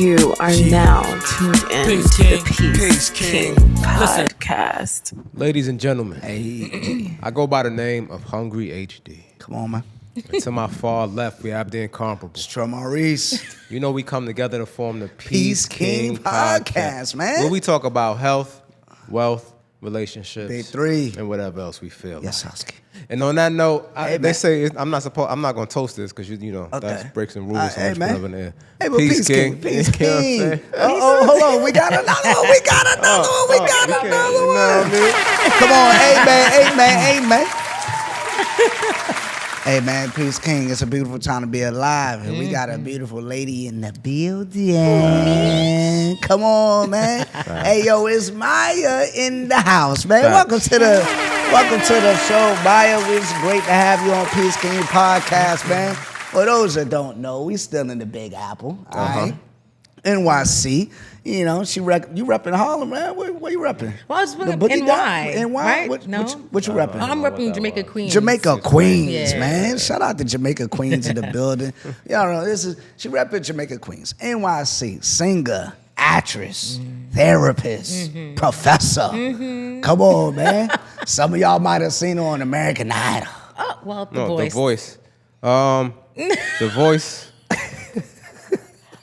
You are now tuned in to the Peace King podcast. Ladies and gentlemen, I go by the name of Hungry HD. Come on, man. And to my far left, we have the incomparable. It's Trell Maurice. You know we come together to form the Peace King podcast, man. Where we talk about health, wealth, relationships, Big three, and whatever else we feel. Yes, Husky. And on that note, they man. say I'm not going to toast this because you know Okay. that's breaks and rules. Hey, man. In there. Hey, but Peace King. Peace You know what I'm King. saying? Hold on. We got another one. We got another one. Come on. Amen. Hey, man, Peace King, it's a beautiful time to be alive. And we got a beautiful lady in the building. Come on, man. Hey, yo, it's Miya in the house, man. Welcome to the show, Miya. It's great to have you on Peace King podcast, man. For those that don't know, we still in the Big Apple, all right? NYC. You know, you repping Harlem, man. Where you repping? Well, I was The looking Boogie NY, Down? NY? right? What you repping? I'm repping Jamaica Queens. Jamaica Queens, Yeah. man. Shout out to Jamaica Queens in the building. Y'all know she repping Jamaica Queens. NYC, singer, actress, therapist, professor. Come on, man. Some of y'all might have seen her on American Idol. Oh, well, The Voice. The Voice.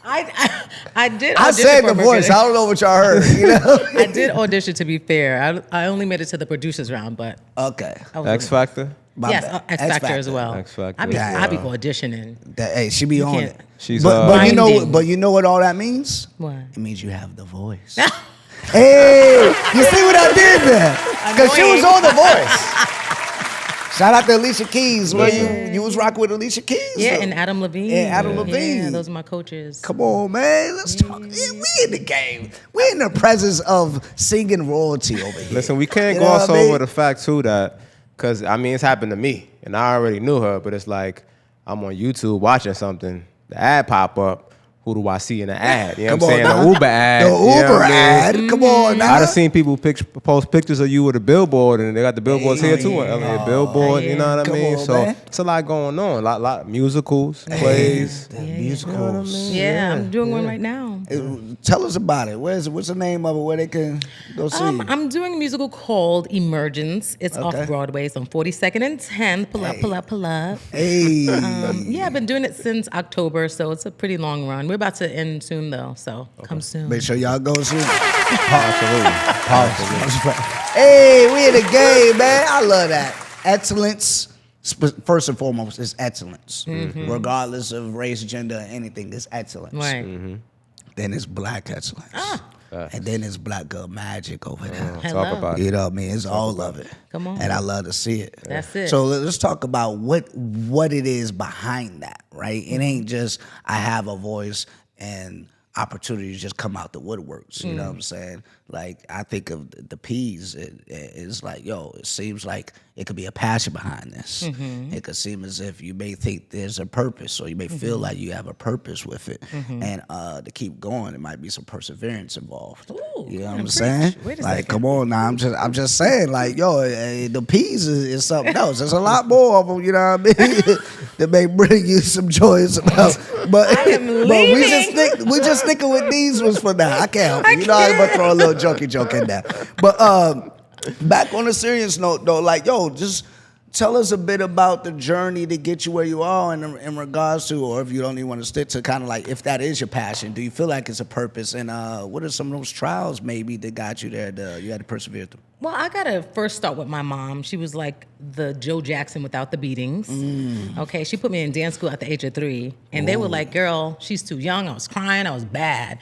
I did. I audition said for The a Voice. producer. I don't know what y'all heard. You know? I did audition. To be fair, I only made it to the producers round, but Okay. I was X Factor. Yes, X Factor as well. X Factor. I be auditioning. Hey, she be on can't- it. She's but you know Finding. what all that means? What? It means you have the voice. Hey, you see what I did there? Because she was on The Voice. Shout out to Alicia Keys. Where you was rocking with Alicia Keys? Yeah, though. and Adam Levine. Yeah, Adam Levine. Yeah, those are my coaches. Come on, man. Let's talk. Yeah, we in the game. We in the presence of singing royalty over here. Listen, we can't You know gloss what I mean? over the fact too that, because I mean it's happened to me, and I already knew her, but it's like I'm on YouTube watching something, the ad pop up. Who do I see in the ad? You know what I'm saying? now. The Uber ad. The you know Uber what I mean? ad. Come on now. I done seen people post pictures of you with a billboard, and they got the billboards here too. A billboard, you know what I Come mean? on, So man. it's a lot going on. A lot of musicals, plays. Musicals. Yeah, I'm doing one right now. Tell us about it. What's the name of it? Where they can go see? I'm doing a musical called Emergence. It's off Broadway. It's on 42nd and 10th. Pull up. Hey. Yeah, I've been doing it since October, so it's a pretty long run. We're about to end soon, though, so come soon. Make sure y'all go soon. Absolutely. Hey, we in the game, man. I love that. Excellence, first and foremost, is excellence. Regardless of race, gender, anything, it's excellence. Right. Then it's black excellence. And then it's black girl magic over there. Hello. Talk about it. You know what I mean? It's all of it. Come on. And I love to see it. That's it. So let's talk about what it is behind that, right? It ain't just I have a voice and opportunities just come out the woodworks. You know what I'm saying? Like, I think of the P's. It's like, yo, it seems like it could be a passion behind this. It could seem as if you may think there's a purpose, or you may feel like you have a purpose with it. And to keep going, it might be some perseverance involved. Ooh, you know what come I'm on, saying? preach. Wait a Like, second. come on now. I'm just saying, like, yo, the P's is something else. There's a lot more of them, you know what I mean? that may bring you some joy and some help. But, I am but leaving. we just sticking with these ones for now. I can't help it. You know, I'm gonna throw a little jokey joke in there. But back on a serious note, though, like, yo, just tell us a bit about the journey to get you where you are in regards to, or if you don't even want to stick to kind of like, if that is your passion, do you feel like it's a purpose? And what are some of those trials maybe that got you there you had to persevere through? Well, I got to first start with my mom. She was like the Joe Jackson without the beatings. Okay, she put me in dance school at the age of 3. And they were like, girl, she's too young. I was crying. I was bad.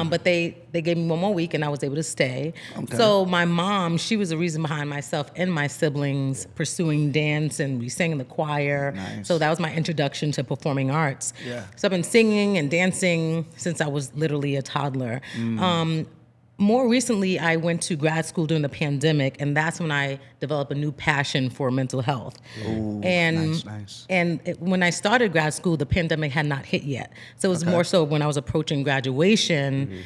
But they gave me one more week and I was able to stay. Okay. So my mom, she was the reason behind myself and my siblings pursuing dance, and we sang in the choir. Nice. So that was my introduction to performing arts. Yeah. So I've been singing and dancing since I was literally a toddler. More recently, I went to grad school during the pandemic, and that's when I developed a new passion for mental health. Ooh, and nice. When I started grad school, the pandemic had not hit yet. So it was more so when I was approaching graduation,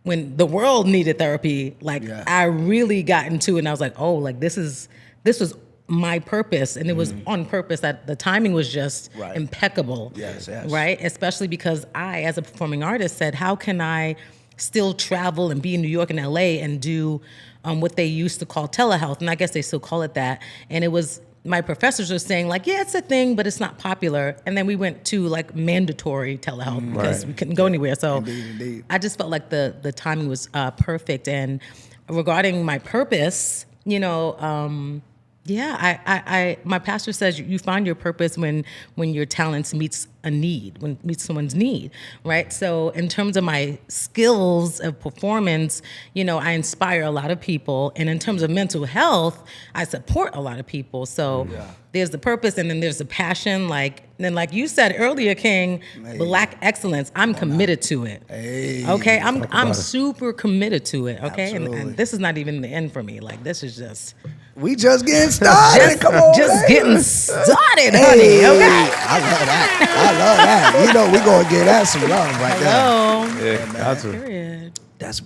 when the world needed therapy, like I really got into it, and I was like, oh, like this was my purpose, and it was on purpose that the timing was just impeccable. Yes. Right? Especially because I, as a performing artist, said, how can I still travel and be in New York and LA and do what they used to call telehealth? And I guess they still call it that. And it was, my professors were saying like, yeah, it's a thing, but it's not popular. And then we went to like mandatory telehealth because we couldn't go anywhere. So Indeed. I just felt like the timing was perfect. And regarding my purpose, you know, I my pastor says you find your purpose when your talents meets a need, when meets someone's need, right? So in terms of my skills of performance, you know, I inspire a lot of people, and in terms of mental health, I support a lot of people. So there's the purpose, and then there's the passion. Like you said earlier, King, Black excellence. I'm committed to it. Okay, I'm super committed to it. Okay, and this is not even the end for me. Like this is just. We just getting started. Come on, just getting started, honey. Okay. I love that. You know, we gonna get that some love right there. Yeah, that's Period. That's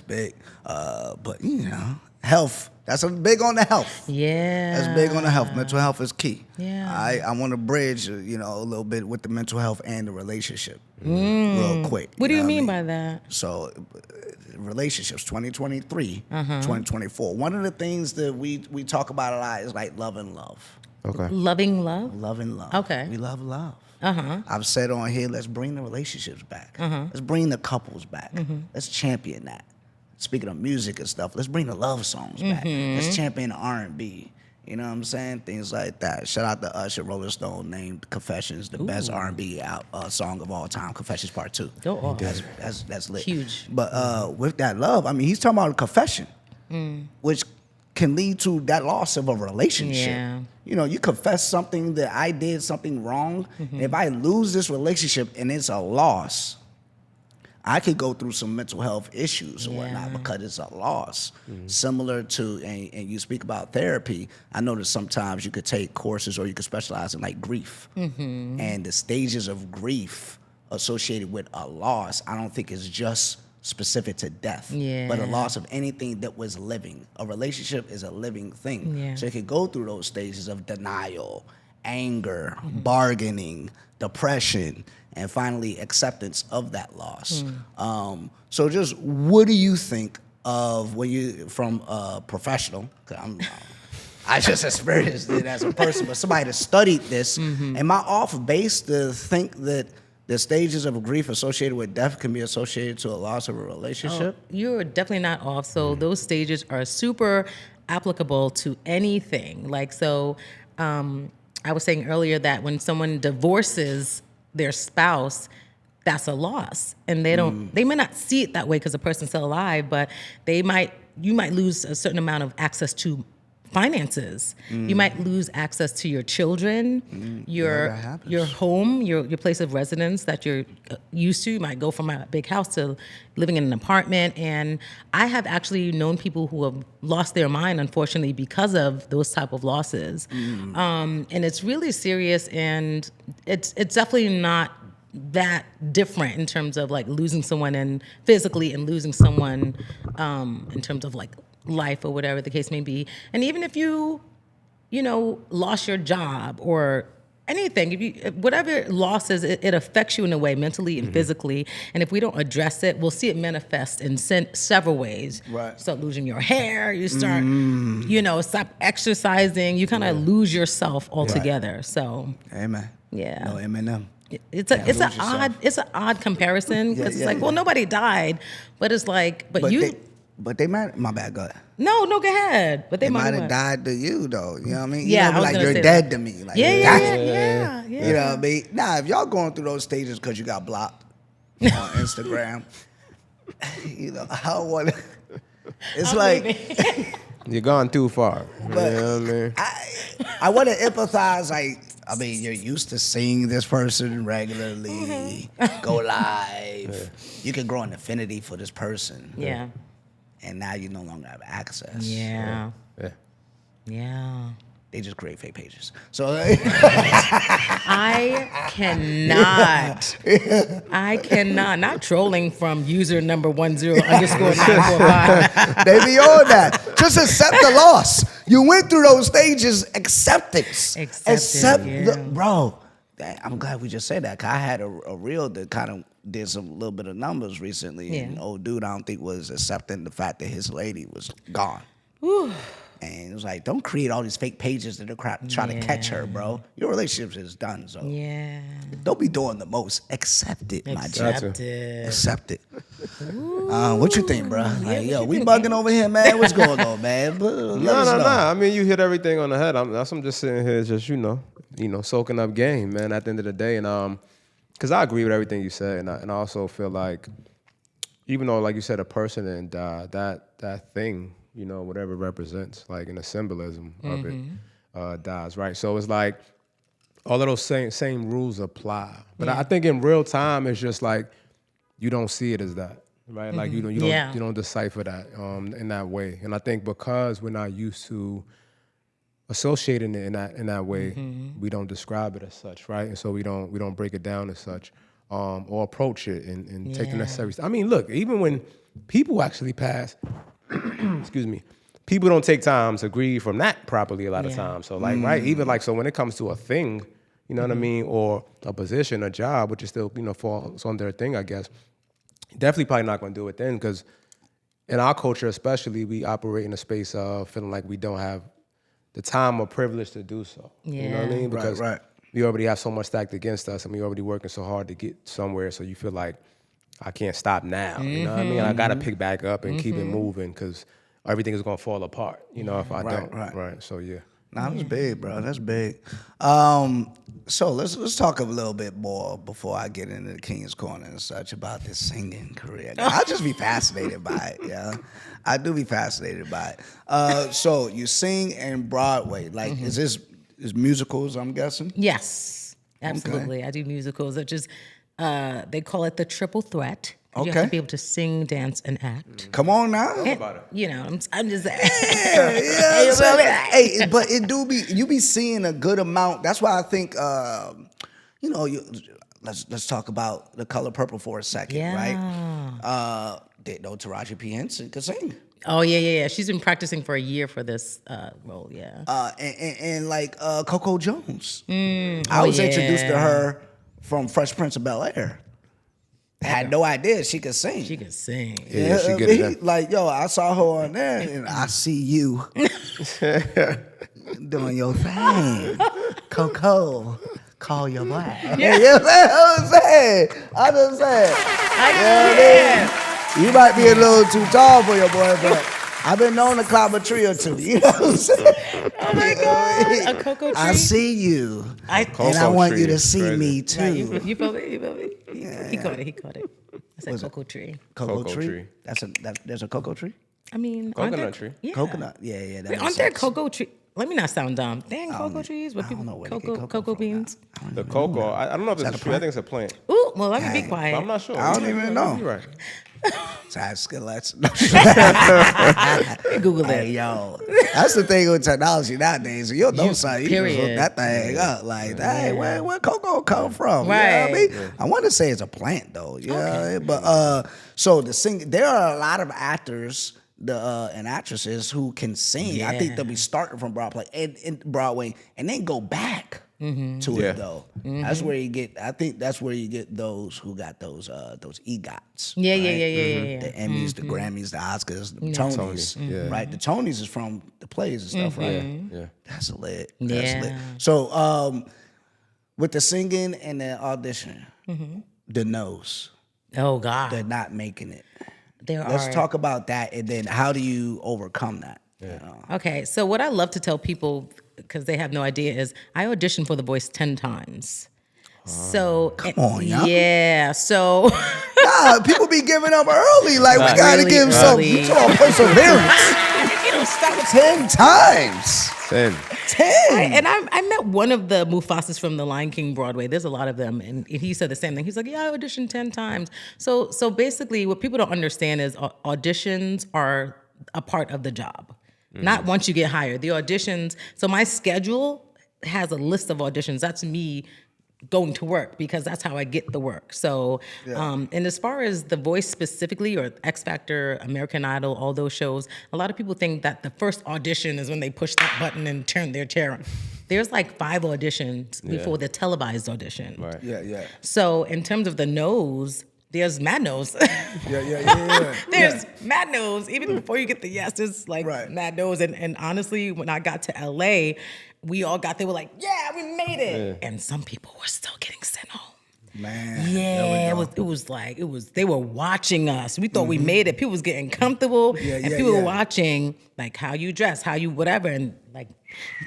big. But you know, health. That's big on the health. Yeah. That's big on the health. Mental health is key. Yeah. I want to bridge, you know, a little bit with the mental health and the relationship, real quick. What do you know mean I by that? So, relationships, 2023, 2024. One of the things that we talk about a lot is like love and love. Okay. Loving love? Love and love. Okay. We love love. Uh-huh. I've said on here, let's bring the relationships back. Let's bring the couples back. Let's champion that. Speaking of music and stuff, let's bring the love songs back. Let's champion R&B. You know what I'm saying? Things like that. Shout out to Usher, Rolling Stone named Confessions the best R&B song of all time. Confessions Part 2. Go off. That's lit. Huge. But with that love, I mean, he's talking about a confession, which can lead to that loss of a relationship. Yeah. You know, you confess something that I did something wrong. And if I lose this relationship and it's a loss, I could go through some mental health issues and whatnot because it's a loss. Similar to, and you speak about therapy, I know that sometimes you could take courses or you could specialize in like grief. And the stages of grief associated with a loss, I don't think is just specific to death, but a loss of anything that was living. A relationship is a living thing. So it could go through those stages of denial, anger, bargaining, depression, and finally acceptance of that loss. So just what do you think of when you, from a professional, 'cause I just experienced it as a person, but somebody that studied this, am I off base to think that the stages of grief associated with death can be associated to a loss of a relationship? You're definitely not off. So those stages are super applicable to anything. Like, so I was saying earlier that when someone divorces their spouse, that's a loss. And they may not see it that way because the person's still alive, but you might lose a certain amount of access to finances. You might lose access to your children, your home, your place of residence that you're used to. You might go from a big house to living in an apartment. And I have actually known people who have lost their mind, unfortunately, because of those type of losses. And it's really serious, and it's definitely not that different in terms of like losing someone and physically and losing someone in terms of like life or whatever the case may be. And even if you lost your job or anything, whatever losses, it affects you in a way, mentally and physically. And if we don't address it, we'll see it manifest in several ways. Right. You start losing your hair, you start, stop exercising, you kind of lose yourself altogether. Right. So, amen. Yeah. No, Eminem. It's an odd comparison because it's like, well, nobody died, but it's like, but they might, my bad, go ahead. No, go ahead. But they might have died to you, though. You know what I mean? Yeah, you know, like you're dead to me. Like, yeah. You know what I mean? Nah, if y'all going through those stages because you got blocked on Instagram, I don't want to. It's like you're gone too far. But you know what I mean? I want to empathize. Like, I mean, you're used to seeing this person regularly, go live. You can grow an affinity for this person. Yeah. And now you no longer have access. Yeah. Yeah. Yeah. They just create fake pages. So I cannot. Not trolling from user number 10_945. they be on that. Just accept the loss. You went through those stages. Accept it. Accept it, bro. I'm glad we just said that. 'Cause I had a reel that kind of did some little bit of numbers recently. Yeah. And old dude, I don't think was accepting the fact that his lady was gone. Whew. And it was like, don't create all these fake pages that are trying to catch her, bro. Your relationship is done, so Yeah. don't be doing the most. Accept it, my G. Accept it. Accept it. What you think, bro? Like, yo, we bugging over here, man. What's going on, man? Let us know. I mean, you hit everything on the head. I'm just sitting here, just soaking up game, man. At the end of the day, and because I agree with everything you said, and I also feel like, even though, like you said, a person and that thing, whatever it represents, like in the symbolism of it, dies, right? So it's like all of those same rules apply. But I think in real time, it's just like you don't see it as that, right? Like you don't decipher that in that way. And I think because we're not used to associating it in that way, we don't describe it as such, right? And so we don't break it down as such, or approach it and take the necessary. I mean, look, even when people actually pass. Excuse me. People don't take time to grieve from that properly a lot of times. So like, right, even like, so when it comes to a thing, you know what I mean, or a position, a job, which is still, falls under a thing, I guess, definitely probably not going to do it then, because in our culture especially, we operate in a space of feeling like we don't have the time or privilege to do so. You know what I mean? Because we already have so much stacked against us, and we already working so hard to get somewhere, so you feel like, I can't stop now. You know what I mean? I got to pick back up and keep it moving, because everything is going to fall apart, if I don't. Right. So, yeah. Nah, that's big, bro. That's big. So let's talk a little bit more before I get into the King's Corner and such about this singing career. I'll just be fascinated by it, yeah. I do be fascinated by it. So you sing in Broadway. Like, is musicals, I'm guessing? Yes, absolutely. Okay. I do musicals, which is, they call it the triple threat. Okay. You have to be able to sing, dance, and act. Come on now. And, I'm just Hey, but it do be, you be seeing a good amount. That's why I think, let's talk about The Color Purple for a second, right? Didn't know Taraji P. Henson could sing. Oh, yeah. She's been practicing for a year for this role, and like Coco Jones. I was introduced to her from Fresh Prince of Bel-Air. Had no idea she could sing. She could sing. Yeah, she get it. Like, yo, I saw her on there, and I see you doing your thing. Coco, call your black. Yeah. You know what I'm saying? I'm just saying. You might be a little too tall for your boy, but I've been known to climb a tree or two. You know what I'm saying? Oh my God, a cocoa tree. I see you, and I want you to see me too. Right, you feel me? Yeah. He caught it. I said cocoa tree. Cocoa tree. There's a cocoa tree. I mean, coconut tree. Yeah. Coconut. Yeah. Aren't there cocoa tree? Let me not sound dumb. Dang, cocoa trees. What people? Cocoa beans. The cocoa. I don't know if it's a tree. I think it's a plant. Ooh, well, let me be quiet. I'm not sure. I don't even know. You're right. Skeleton. Google it. Hey, yo, that's the thing with technology nowadays. You'll know something. You just look that thing up. Like, hey, where cocoa come from? Right. You know what I mean? I want to say it's a plant though. Yeah. But so the sing. There are a lot of actors. And actresses who can sing. Yeah. I think they'll be starting from Broadway and then go back to it though. That's where you get. I think that's where you get those who got those EGOTs. Yeah. The Emmys, the Grammys, the Oscars, the Tonys. Right? The Tonys is from the plays and stuff, right? Yeah. That's lit. Yeah. That's lit. So with the singing and the audition, the no's. Oh God, they're not making it. Let's talk about that, and then how do you overcome that? Yeah. Okay, so what I love to tell people, because they have no idea, is I auditioned for The Voice 10 times. So come on, y'all. Yeah, so people be giving up early. Like, we gotta give them some perseverance. You don't stop 10 times. 10. I met one of the Mufasas from the Lion King Broadway. There's a lot of them, and he said the same thing. He's like, yeah, I auditioned 10 times. So basically, what people don't understand is auditions are a part of the job. Not once you get hired. The auditions. So my schedule has a list of auditions. That's me going to work because that's how I get the work. So, and as far as The Voice specifically, or X Factor, American Idol, all those shows, a lot of people think that the first audition is when they push that button and turn their chair on. There's like 5 auditions before the televised audition. Right. Yeah. So in terms of the no's, there's mad no's. Yeah. There's mad no's. Even before you get the yes, there's like Right. mad no's. And honestly, when I got to LA, we all got there, were like, yeah, we made it. And some people were still getting sent home. Man. Yeah, they were watching us. We thought we made it. People was getting comfortable, and people were watching like how you dress, how you whatever, and like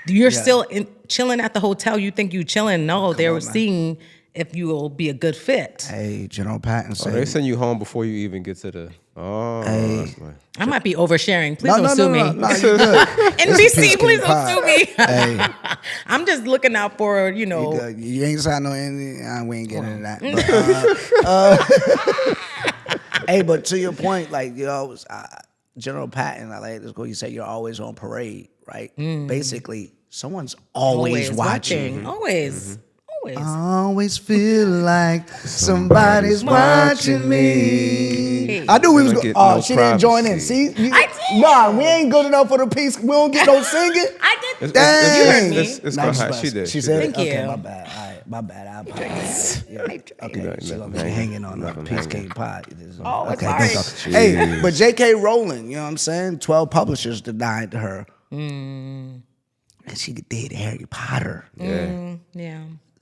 you're still chilling at the hotel. You think you chilling? No, they were seeing if you will be a good fit. Hey, General Patton said. They send you home before you even get to the. That's nice. I might be oversharing. Please don't sue me. No, you're good. NBC, please don't sue me. Hey. I'm just looking out for You ain't signed no anything. We ain't getting into that. But, hey, but to your point, like General Patton, I like this quote. You say you're always on parade, right? Basically, someone's always watching. Always. I always feel like somebody's watching me. Hey. I knew we was Gonna going. get no She didn't join in. privacy. See, I did. Nah, we ain't good enough for the piece. We don't get no singing. I did. Dang. You heard me. It's Nah, gonna she's happen. blessed. She did. She said, Thank okay, you. my bad. All right, my bad. I apologize. Yeah. Okay, No, she gonna be nothing hanging on the Nothing Peace hanging. King pod. Oh, Okay, sorry. thank you. Hey, but J.K. Rowling, you know what I'm saying? 12 publishers denied her. And she did Harry Potter. Yeah.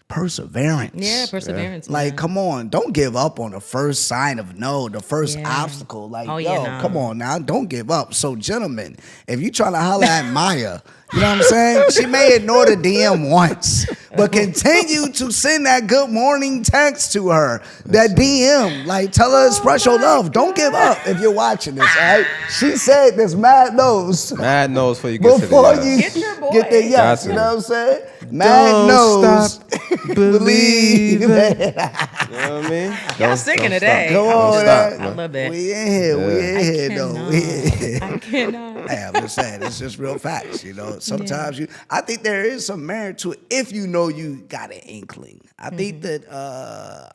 Perseverance. Yeah, perseverance. Like, man. come on, don't give up on the first sign of no, the first obstacle. Like, come on now, don't give up. So, gentlemen, if you trying to holler at Miya, you know what I'm saying? She may ignore the DM once, but continue to send that good morning text to her, that DM. Like, tell her express your love. Don't give up if you're watching this, all right? She said this mad nose. Mad nose before you get Before to the you Get your boy. get the yes, Gotcha. you know what I'm saying? Mad Don't nose. stop believing. Believe. You know what I mean? Y'all singing today. Come on, Don't man. stop, I man. love it. We in here. We in here, though. We in here. I cannot. Hey, I'm just saying, it's just real facts, you know. Sometimes I think there is some merit to it if you know you got an inkling. I think that I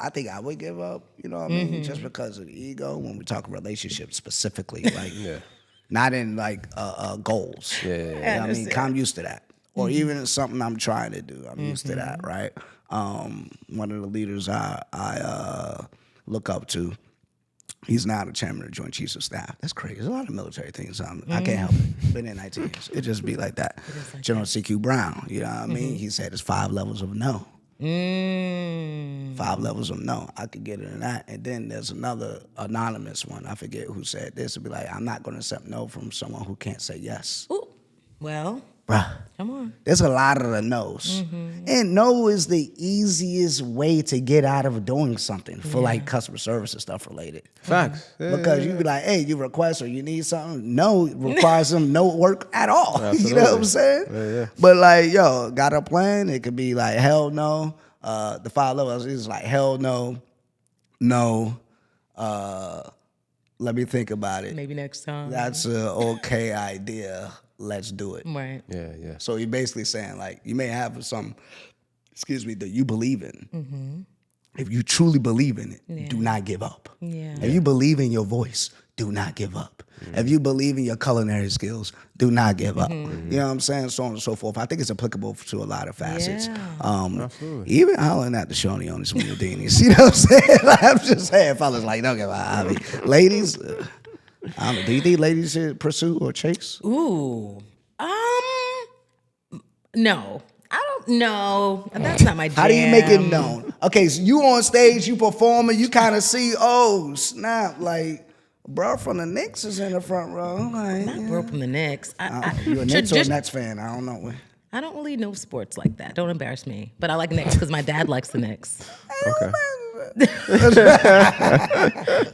think I would give up, you know what I mean, just because of the ego when we talk relationships specifically, like not in like goals. Yeah. You know what I mean, 'cause I'm used to that. Or even it's something I'm trying to do. I'm used to that, right? One of the leaders I look up to, he's now the chairman of the Joint Chiefs of Staff. That's crazy. There's a lot of military things. I can't help it. Been in 19 years. It just be like that. like General CQ Brown, you know what I mean? He said it's 5 levels of no. 5 levels of no. I could get into that. And then there's another anonymous one. I forget who said this. It'd be like, I'm not going to accept no from someone who can't say yes. Ooh. Well, Bruh. come on. There's a lot of the no's. And no is the easiest way to get out of doing something for like customer service and stuff related. Facts. Yeah, Because you be like, hey, you request or you need something. No requires them no work at all. You know what I'm saying? Yeah. But like, yo, got a plan? It could be like, hell no. The 5 levels is like, hell no, no. Let me think about it. Maybe next time. That's an okay idea. Let's do it. Right. Yeah. So you're basically saying, like, you may have some, that you believe in. If you truly believe in it, do not give up. Yeah. If you believe in your voice, do not give up. If you believe in your culinary skills, do not give up. You know what I'm saying? So on and so forth. I think it's applicable to a lot of facets. Absolutely. Even hollering at the Shoney on this Weirdinis. You know what I'm saying? Like, I'm just saying, fellas, like, don't give up. I mean, ladies, I don't know. Do you think ladies should pursue or chase? Ooh. No. I don't know. That's not my jam. How do you make it known? Okay, so you on stage, you performing, you kind of see, oh, snap, like, bro from the Knicks is in the front row. Like, Not bro from the Knicks. you a Knicks or a Nets fan? I don't know. I don't really know sports like that. Don't embarrass me. But I like Knicks because my dad likes the Knicks. Okay.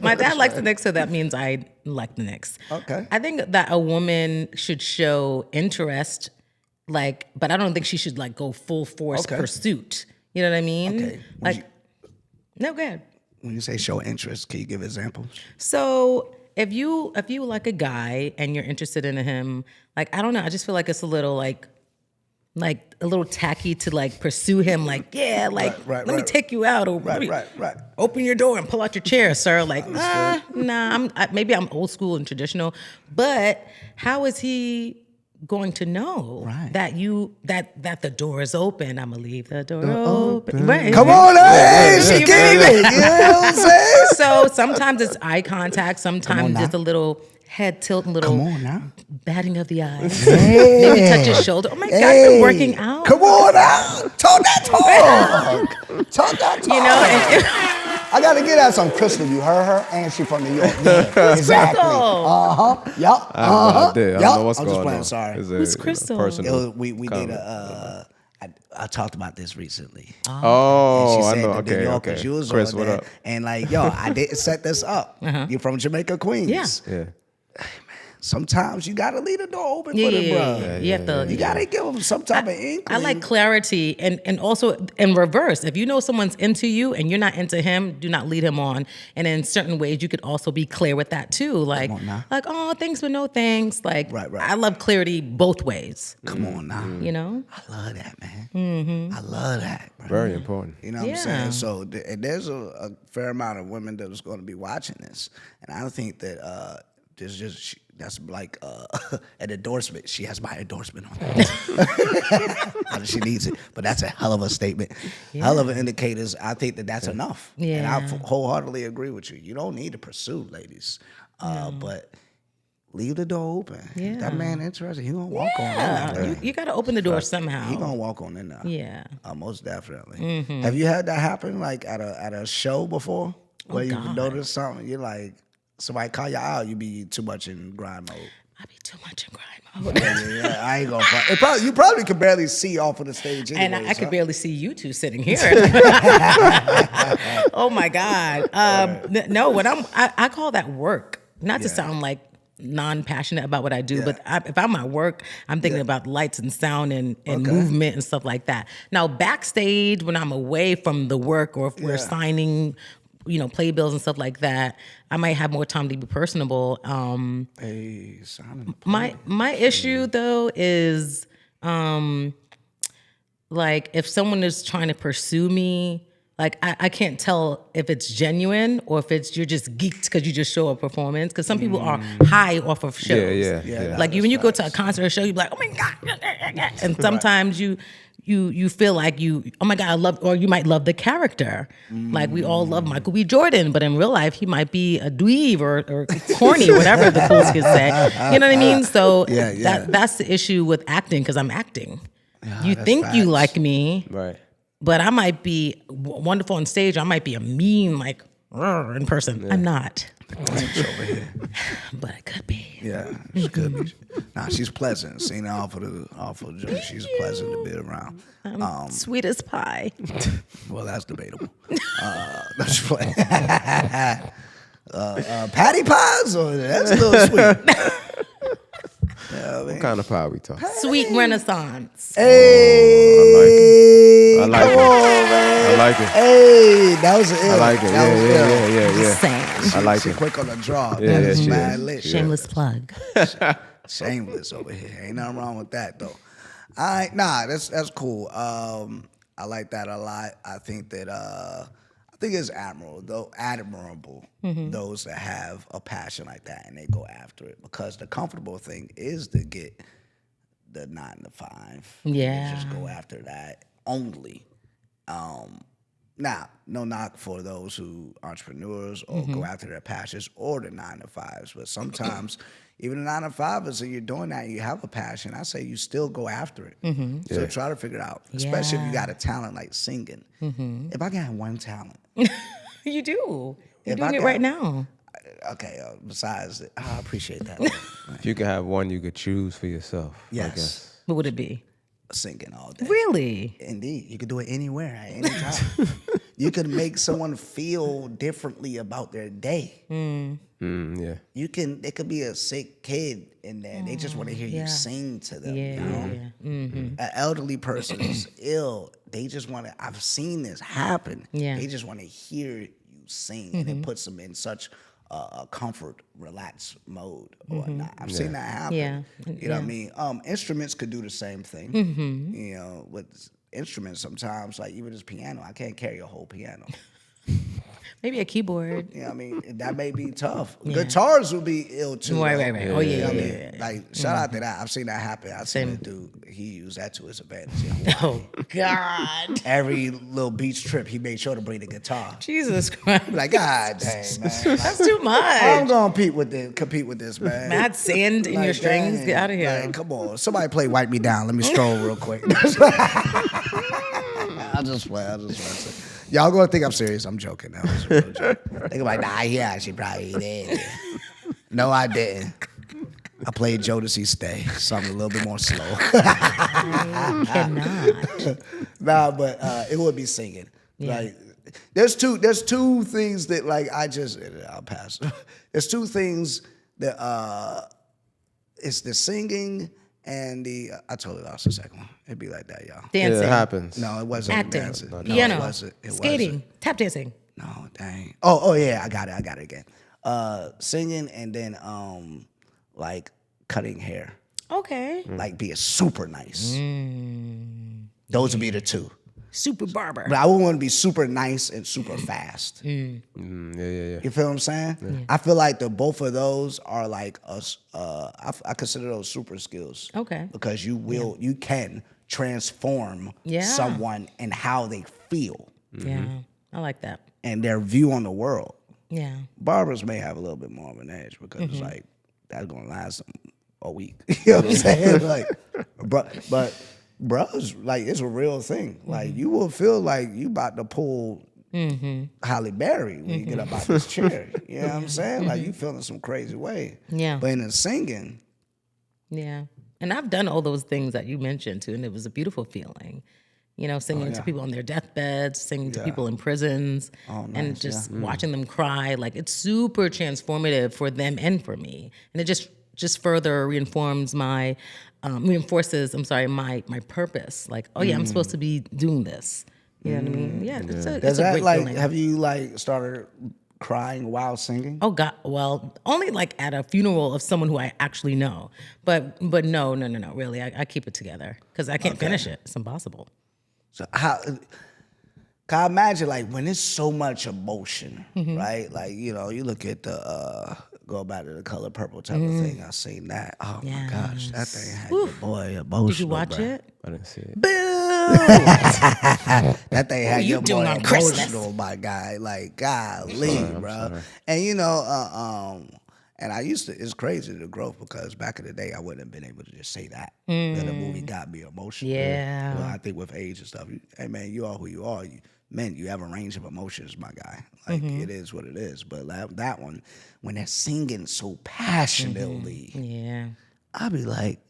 My dad likes the Knicks, so that means I like the Knicks. Okay. I think that a woman should show interest, like, but I don't think she should like go full force pursuit. You know what I mean? Okay. Like, no, go ahead. When you say show interest, can you give examples? So if you like a guy and you're interested in him, like I don't know, I just feel like it's a little like a little tacky to like pursue him, like let me take you out, or open your door and pull out your chair, sir. Like maybe I'm old school and traditional, but how is he going to know that that the door is open? I'm gonna leave the door open. Right. Come on, she gave it. You know what I'm saying? So sometimes it's eye contact, sometimes it's a little head tilt, and little batting of the eyes. Maybe touch his shoulder. Oh my God, you're working out. Come on now. Talk that talk. Talk that talk. You know, I got to get out some Crystal. You heard her? And she from New York. Yeah, exactly. Crystal. Yup. I don't know what's I'm going just playing, on. sorry. Who's Crystal? We did I talked about this recently. Oh, And she I said know. the New Okay. Yorkers, you was Chris, on what there. up? And like, yo, I didn't set this up. You from Jamaica, Queens. Yeah. Yeah. Sometimes you gotta leave the door open Yeah, for them, yeah, bro. yeah. You have to. You gotta give them some type of inkling. I like clarity, and also in reverse. If you know someone's into you and you're not into him, do not lead him on. And in certain ways, you could also be clear with that too. Like, oh, thanks but no thanks. Like, I love clarity both ways. Come on now. You know? I love that, man. I love that, bro. Very important. You know what I'm saying? So and there's a fair amount of women that is going to be watching this, and I don't think that there's just that's like an endorsement. She has my endorsement on that. She needs it, but that's a hell of a statement. Hell of an indicators. I think that that's enough. And I wholeheartedly agree with you. You don't need to pursue, ladies, but leave the door open. If that man interested, he gonna walk on in there. You got to open the door somehow. He gonna walk on in there. Yeah. Most definitely. Have you had that happen like at a show before where you notice something? You're like, somebody call you out, you be too much in grind mode. I be too much in grind mode. Yeah, I ain't gonna. You probably could barely see off of the stage. Anyways, and I could barely see you two sitting here. Oh my God. No, when I call that work. Not to sound like non-passionate about what I do, but if I'm at work, I'm thinking about lights and sound and movement and stuff like that. Now backstage, when I'm away from the work, or if we're signing, playbills and stuff like that, I might have more time to be personable. My issue though is like if someone is trying to pursue me, like I can't tell if it's genuine or if you're just geeked because you just show a performance. Because some people are high off of shows. Yeah. Like when you go to a concert or show, you be like, oh my God. And sometimes you feel like oh my God, I love, or you might love the character. Like we all love Michael B. Jordan, but in real life, he might be a dweeb or corny, whatever the cool kids say. You know what I mean? So that's the issue with acting, because I'm acting. You think you like me. Right. But I might be wonderful on stage. I might be a mean, like, in person. I'm not. over here. But I could be. Yeah, she could be. Nah, she's pleasant. Seen her off of the joint. She's pleasant to be around. Sweet as pie. Well, that's debatable. That's playing. Patty pies? Or that's a little sweet. What kind of pie we talking? Sweet Renaissance. Hey, I like it. come on, man. I like it. Hey, that was ill. I like it. Yeah. Saying. I like She it. quick on the draw. Yeah, That's she mad is. lit. Shameless plug. Shameless over here. Ain't nothing wrong with that though. All right, that's cool. I like that a lot. I think it's admirable those that have a passion like that and they go after it, because the comfortable thing is to get the 9 to 5. Yeah. Just go after that only. Now, no knock for those who entrepreneurs or go after their passions or the 9 to 5s, but sometimes even the 9 to 5ers, and you're doing that, and you have a passion, I say you still go after it. So try to figure it out, especially if you got a talent like singing. If I got one talent. You do. You're If doing I it got- right now. Okay, besides, I appreciate that. If you could have one you could choose for yourself. I Yes. guess. What would it be? Singing all day. Really? Indeed. You could do it anywhere, at any time. You could make someone feel differently about their day. Yeah. It could be a sick kid in there. They just want to hear you sing to them. You know? An elderly person is ill. They just want to, I've seen this happen. Yeah. They just want to hear you sing. And it puts them in such a comfort, relaxed mode or whatnot. I've seen that happen. Yeah. You know what I mean? Instruments could do the same thing. You know, with instruments sometimes, like even this piano, I can't carry a whole piano. Maybe a keyboard. You know what I mean? That may be tough. Guitars would be ill too. Right. though. Oh, You yeah, know what I yeah, mean? yeah. Like, shout out to that. I've seen that happen. I've seen Same. a dude, he used that to his advantage. in Hawaii. Oh, God. Every little beach trip, he made sure to bring the guitar. Jesus Christ. Like, God dang, man. That's too I'm much. gonna compete with this, man. Mad sand in your strings. dang. Get out of here. Like, come on. Somebody play Wipe Me Down. Let me stroll real quick. I just play. Y'all gonna think I'm serious. I'm joking. That was a real joke. They go like, nah, yeah, she probably did. No, I didn't. I played Jodeci Stay, something a little bit more slow. Cannot. Nah, but it would be singing. Like, there's two things that like I'll pass. There's two things that it's the singing and the I totally lost the second one. It'd be like that, y'all. Yeah, Dancing. it happens. No, it wasn't Acting. dancing. No, Piano. it wasn't. It Skating. wasn't. Tap dancing. No, dang. Oh yeah, I got it again. Singing and then like cutting hair. Okay. Like being super nice. Those would be the two. Super barber. But I would want to be super nice and super fast. Yeah. You feel what I'm saying? I feel like the both of those are like us. I consider those super skills. Okay. Because you can transform someone and how they feel Yeah. I like that. and their view on the world. Yeah. Barbers may have a little bit more of an edge because it's like that's gonna last them a week. You know what I'm saying? Like, but bruhs, like it's a real thing. Like you will feel like you about to pull Halle Berry when you get up out this chair. You know what I'm saying? Like you feeling some crazy way. Yeah. But in the singing, Yeah. And I've done all those things that you mentioned too, and it was a beautiful feeling. You know, singing to people on their deathbeds, singing to people in prisons, and just watching them cry. Like it's super transformative for them and for me, and it just further reinforces my purpose. Like, oh yeah, I'm supposed to be doing this. You know what I mean? Yeah, it's a great feeling. have you like started crying while singing? Oh God! Well, only like at a funeral of someone who I actually know. But no. Really, I keep it together because I can't finish it. It's impossible. So can I imagine like when it's so much emotion, right? Like, you know, you look at the go back to the Color Purple type of thing. I seen that. Oh my gosh, that thing had your boy emotional. Did you watch bro. it? I didn't see it. Boo! That thing had you your doing boy on Christmas? emotional, my guy. Like, golly, bro. And you know, and I used to. It's crazy the growth because back in the day I wouldn't have been able to just say that. That the movie got me emotional. Yeah. But I think with age and stuff, hey man, you are who you are. You have a range of emotions, my guy. Like it is what it is. But that one, when they're singing so passionately, Yeah. I'll be like,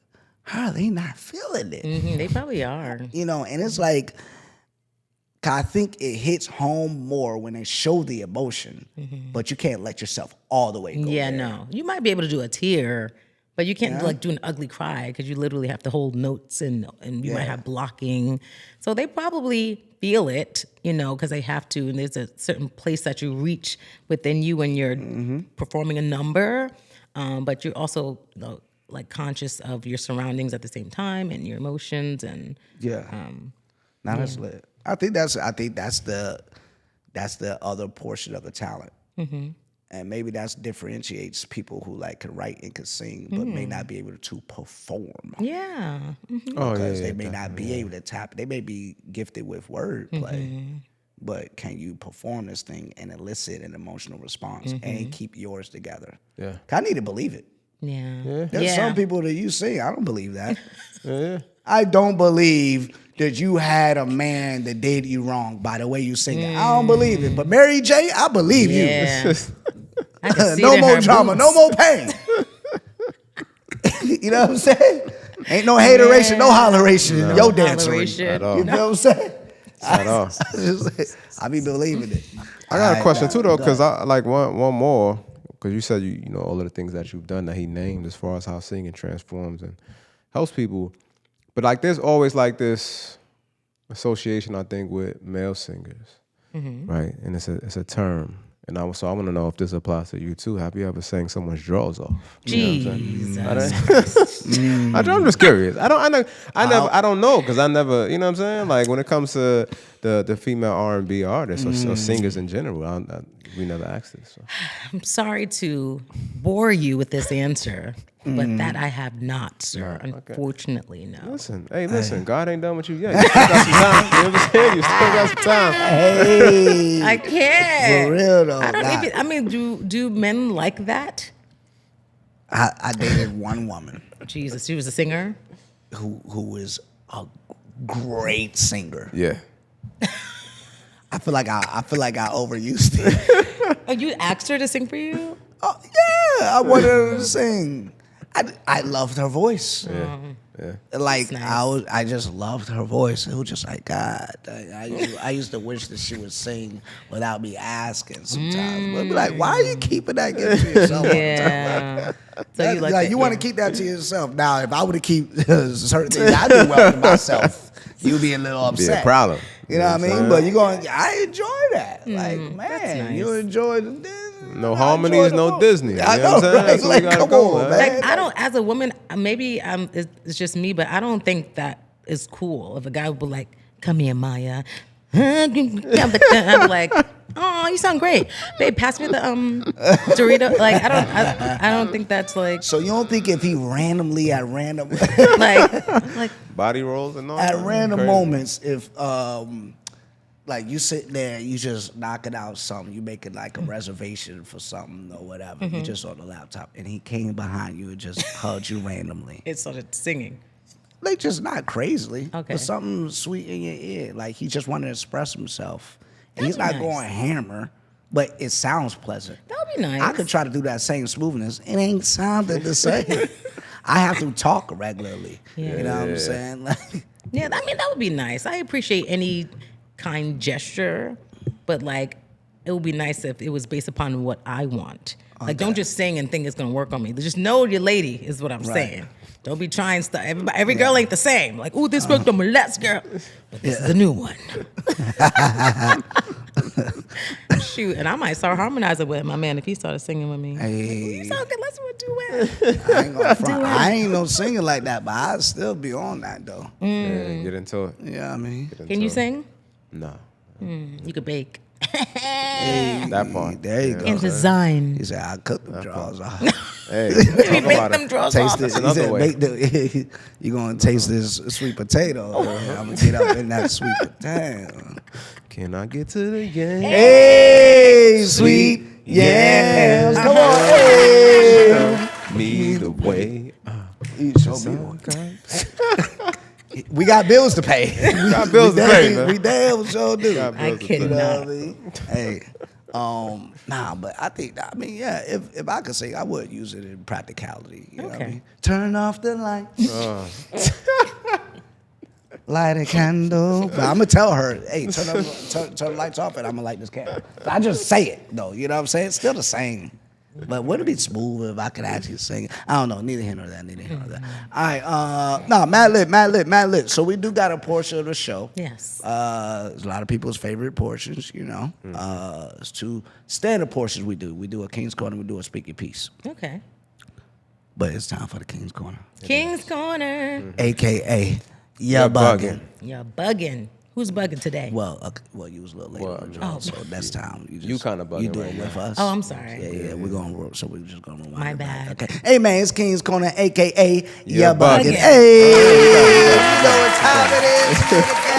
how are they not feeling it? They probably are. You know, and it's like, I think it hits home more when they show the emotion, but you can't let yourself all the way go Yeah, there. no. You might be able to do a tear, but you can't like do an ugly cry because you literally have to hold notes and you might have blocking. So they probably feel it, you know, because they have to. And there's a certain place that you reach within you when you're performing a number, but you're also like conscious of your surroundings at the same time and your emotions and Now that's lit. I think that's the other portion of the talent. And maybe that differentiates people who like can write and can sing, but may not be able to perform. yeah. Because they may not be able to tap. They may be gifted with wordplay, but can you perform this thing and elicit an emotional response and keep yours together? Yeah. I need to believe it. Yeah. There's some people that you sing. I don't believe that. I don't believe that you had a man that did you wrong by the way you sing it. I don't believe it. But Mary J, I believe Yeah. you. I can see No it in more her drama, boots. no more pain. You know what I'm saying? Ain't no hateration, no holleration in your dance arena. Holleration. At all. You know what I'm saying? At all. I be believing it. I got a question too though, because I like one more. Because you said you know all of the things that you've done that he named as far as how singing transforms and helps people, but like there's always like this association I think with male singers, right? And it's a term, And so I want to know if this applies to you too. Have you ever sang someone's drawers off? Jesus. I'm just curious. I don't know because I never. You know what I'm saying? Like when it comes to the female R&B artists or singers in general, we never asked this. So. I'm sorry to bore you with this answer, but that I have not, sir. Unfortunately, no. Listen. God ain't done with you yet. You still got some time. You know what I'm saying? You still got some time. Hey, I can't. for real though. I don't even. I mean, do men like that? I dated one woman Jesus, she was a singer. who is a great singer. Yeah. I feel like I overused it. Oh, you asked her to sing for you? Oh yeah, I wanted her to sing. I loved her voice. Yeah. Like nice. I just loved her voice. It was just like God. I used to wish that she would sing without me asking sometimes. But I'd be like, why are you keeping that gift to yourself? Yeah. So you you want to keep that to yourself. Now, if I would have keep certain things I do well to myself, you'd be a little upset. Be a problem. You know what I mean? But I enjoy that. Like, man, nice. you enjoy the No Harmonies, no Disney. You know I know, what I'm saying? right? That's where Like, we gotta come go, on, man. man. Like, I don't, as a woman, maybe it's just me, but I don't think that is cool. If a guy would be like, come here, Maya. I'm like, oh, you sound great. Babe, pass me the Dorito. Like, I don't think that's like, So you don't think if he randomly at random like Body rolls and all at that. random Crazy. moments, if like you sitting there, you just knocking out something, you making like a reservation for something or whatever, you just on the laptop, and he came behind you and just hugged you randomly. it started singing. Like just not crazily, Okay. but something sweet in your ear. Like he just wanted to express himself. And he's That'd not be nice. going hammer, but it sounds pleasant. That would be nice. I could try to do that same smoothness. It ain't sounding the same. I have to talk regularly. Yeah. You know what I'm saying? Like, Yeah, I mean, that would be nice. I appreciate any kind gesture, but like, it would be nice if it was based upon what I want. Like, don't just sing and think it's gonna work on me. Just know your lady is what I'm saying. Don't be trying stuff. Every girl ain't the same. Like, ooh, this worked on my last girl, but this is the new one. Shoot, and I might start harmonizing with my man if he started singing with me. hey, You sound good. Let's do a duet. I ain't gonna front. I ain't no singing like that, but I'd still be on that though. Yeah, get into it. You know what I mean? Can you sing? No. You could bake. That part. There you go. And design. He said, I cut them drawers off. Hey, Maybe talk make about them it. draws Taste off. this. He another said, way. make the, you gonna taste this sweet potato. I'm gonna get up in that sweet potato. Can I get to the game? Hey, sweet yams. Come on, hey. Me the way. You show me. We got bills to pay. We got bills to pay, man. We damn sure do. Got I bills to kid pay. You know not. what I mean? Hey, but I mean, yeah, if I could sing, I would use it in practicality. You know what I Okay. mean? Turn off the lights. Light a candle. But I'm gonna tell her, hey, turn the lights off, and I'm gonna light this candle. I just say it though. You know what I'm saying? It's still the same. But wouldn't it be smooth if I could actually sing it? I don't know. Neither here nor that. All right. Mad lit. So we do got a portion of the show. Yes. It's a lot of people's favorite portions, you know. It's two standard portions we do. We do a King's Corner, we do a Speak Your Peace. Okay. But it's time for the King's Corner. King's Corner. AKA, you're bugging. You're bugging. Who's bugging today? Well, you was a little late on the draw, so that's time. You kinda bugging You do right it with us. Oh, I'm sorry. Yeah, we're going to so we're just going to rewind My it back. bad. Okay. Hey, man, it's King's Corner, AKA, you're You're bugging. bugging. Hey, you know what time it is.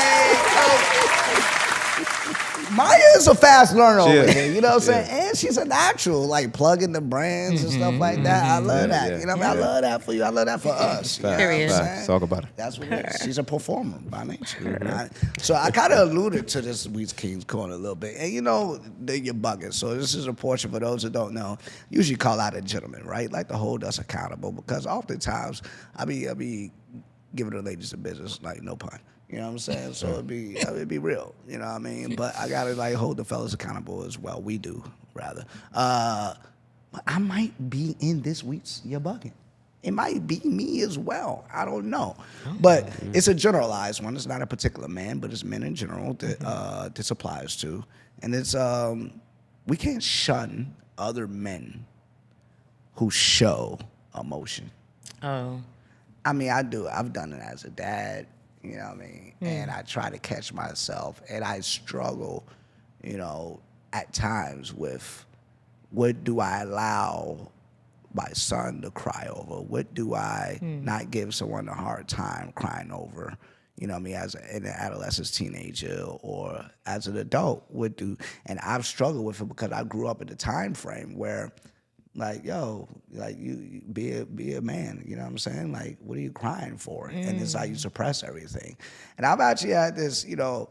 Maya is a fast learner over is. here, you know what I'm saying? And she's a natural, like plugging the brands and stuff like that. I love that. You know what I mean? I love that for you. I love that for us. You know what I'm Period. saying? Talk about it. That's what it is. She's a performer by nature. Right? So I kind of alluded to this week's King's Corner a little bit. And you know, you're bugging. So this is a portion for those who don't know. Usually call out a gentleman, right? Like to hold us accountable because oftentimes I be giving the ladies the business, like no pun. You know what I'm saying? So it'd be real. You know what I mean? But I gotta like hold the fellas accountable as well. We do, rather. But I might be in this week's You're Bugging. It might be me as well. I don't know. But it's a generalized one. It's not a particular man, but it's men in general that this applies to. And it's we can't shun other men who show emotion. Oh. I mean, I do. I've done it as a dad, you know what I mean? And I try to catch myself, and I struggle, you know, at times with what do I allow my son to cry over? What do I not give someone a hard time crying over? You know what I mean, as an adolescent, teenager, or as an adult, and I've struggled with it because I grew up in a time frame where, like, yo, like you be a man, you know what I'm saying? Like, what are you crying for? And it's how you suppress everything. And I've actually had this, you know,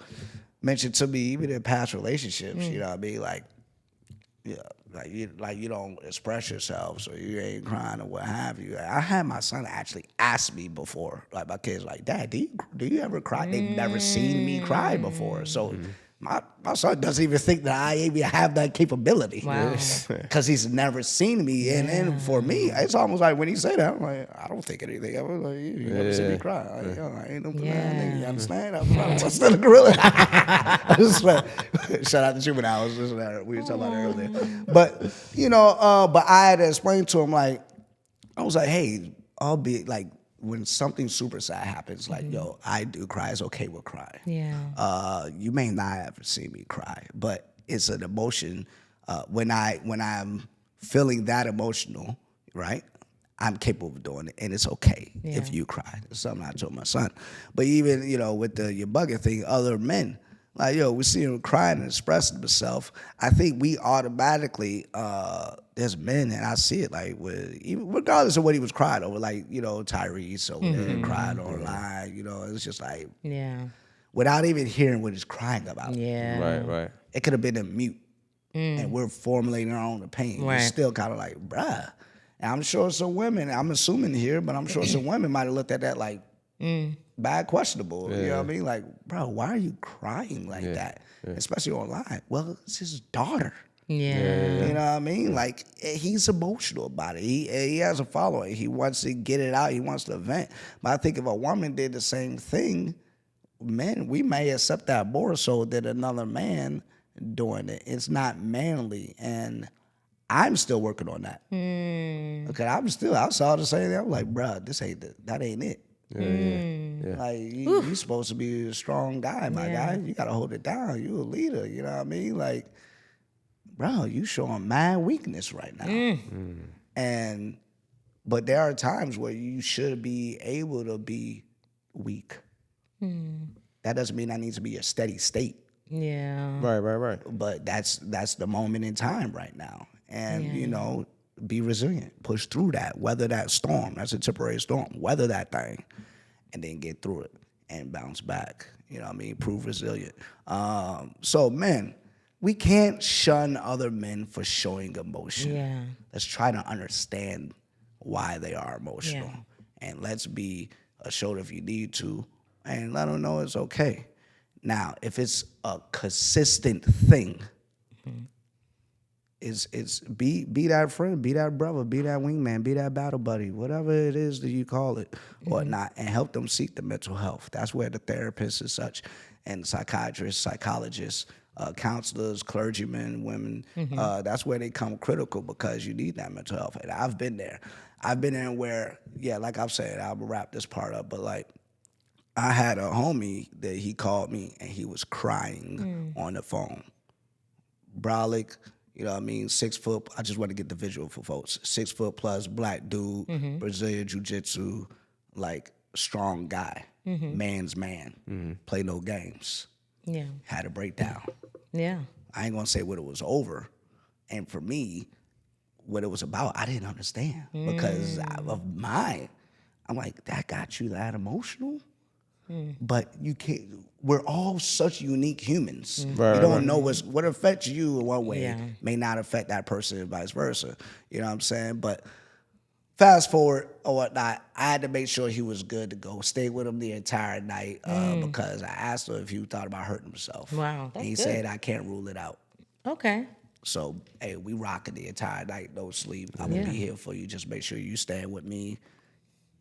mentioned to me even in past relationships, you know what I mean? Like, yeah, like you don't express yourself, so you ain't crying or what have you. I had my son actually ask me before, like my kids, like, Dad, do you ever cry? They've never seen me cry before, so my son doesn't even think that I even have that capability. Wow. Because he's never seen me, and for me, it's almost like when he say that, I'm like, I don't think anything of it. Like, you never see me cry. Like, yo, I ain't no nigga. You understand? I'm still a gorilla. I just shout out to Juveniles. We were talking about it earlier, but you know, but I had to explain to him, like, I was like, hey, I'll be like, when something super sad happens, like, yo, I do cry. It's okay with cry. Yeah. You may not ever see me cry, but it's an emotion. When I'm feeling that emotional, right? I'm capable of doing it, and it's okay if you cry. It's something I told my son. But even, you know, with your bucket thing, other men, like, yo, we see him crying and expressing himself. I think we automatically, there's men, and I see it, like, even regardless of what he was crying over, like, you know, Tyrese over there cried online, you know, it's just like, without even hearing what he's crying about. Yeah. Right. It could have been a mute, and we're formulating our own opinion. Right. It's still kind of like, bruh. And I'm sure some women, I'm assuming here, but I'm sure some women might have looked at that like, bad, questionable. You know what I mean? Like, bro, why are you crying like that? Especially online. Well, it's his daughter. Yeah. You know what I mean? Like, he's emotional about it. He has a following. He wants to get it out. He wants to vent. But I think if a woman did the same thing, men, we may accept that more so than another man doing it. It's not manly. And I'm still working on that. Okay, I saw the same thing. I'm like, bro, that ain't it. Yeah. Like, you supposed to be a strong guy, my guy. You gotta hold it down. You a leader, you know what I mean? Like, bro, you showing mad weakness right now. But there are times where you should be able to be weak. That doesn't mean that needs to be a steady state. Yeah. Right. But that's the moment in time right now. And, you know, be resilient. Push through that. Weather that storm. That's a temporary storm. Weather that thing. And then get through it and bounce back. You know what I mean? Prove resilient. So, men, we can't shun other men for showing emotion. Yeah. Let's try to understand why they are emotional. Yeah. And let's be a shoulder if you need to. And let them know it's okay. Now, if it's a consistent thing, it's be that friend, be that brother, be that wingman, be that battle buddy, whatever it is that you call it, or not, and help them seek the mental health. That's where the therapists and such, and psychiatrists, psychologists, counselors, clergymen, women, that's where they come critical because you need that mental health. And I've been there. I've been there where, like I've said, I'll wrap this part up, but like, I had a homie that he called me and he was crying on the phone. Brolic, you know what I mean, 6 foot, I just want to get the visual for folks. 6 foot plus, black dude, Brazilian jiu-jitsu, like strong guy, man's man, play no games. Yeah. Had a breakdown. Yeah. I ain't gonna say what it was over. And for me, what it was about, I didn't understand because of mine. I'm like, that got you that emotional? But you can't, we're all such unique humans. Right, you don't right. know what affects you in one way Yeah. may not affect that person and vice versa. You know what I'm saying? But fast forward or whatnot, I had to make sure he was good to go. Stay with him the entire night because I asked him if he thought about hurting himself. Wow, And he that's good. said, I can't rule it out. Okay. So, hey, we rocking the entire night, no sleep. I'm going to be here for you. Just make sure you stay with me.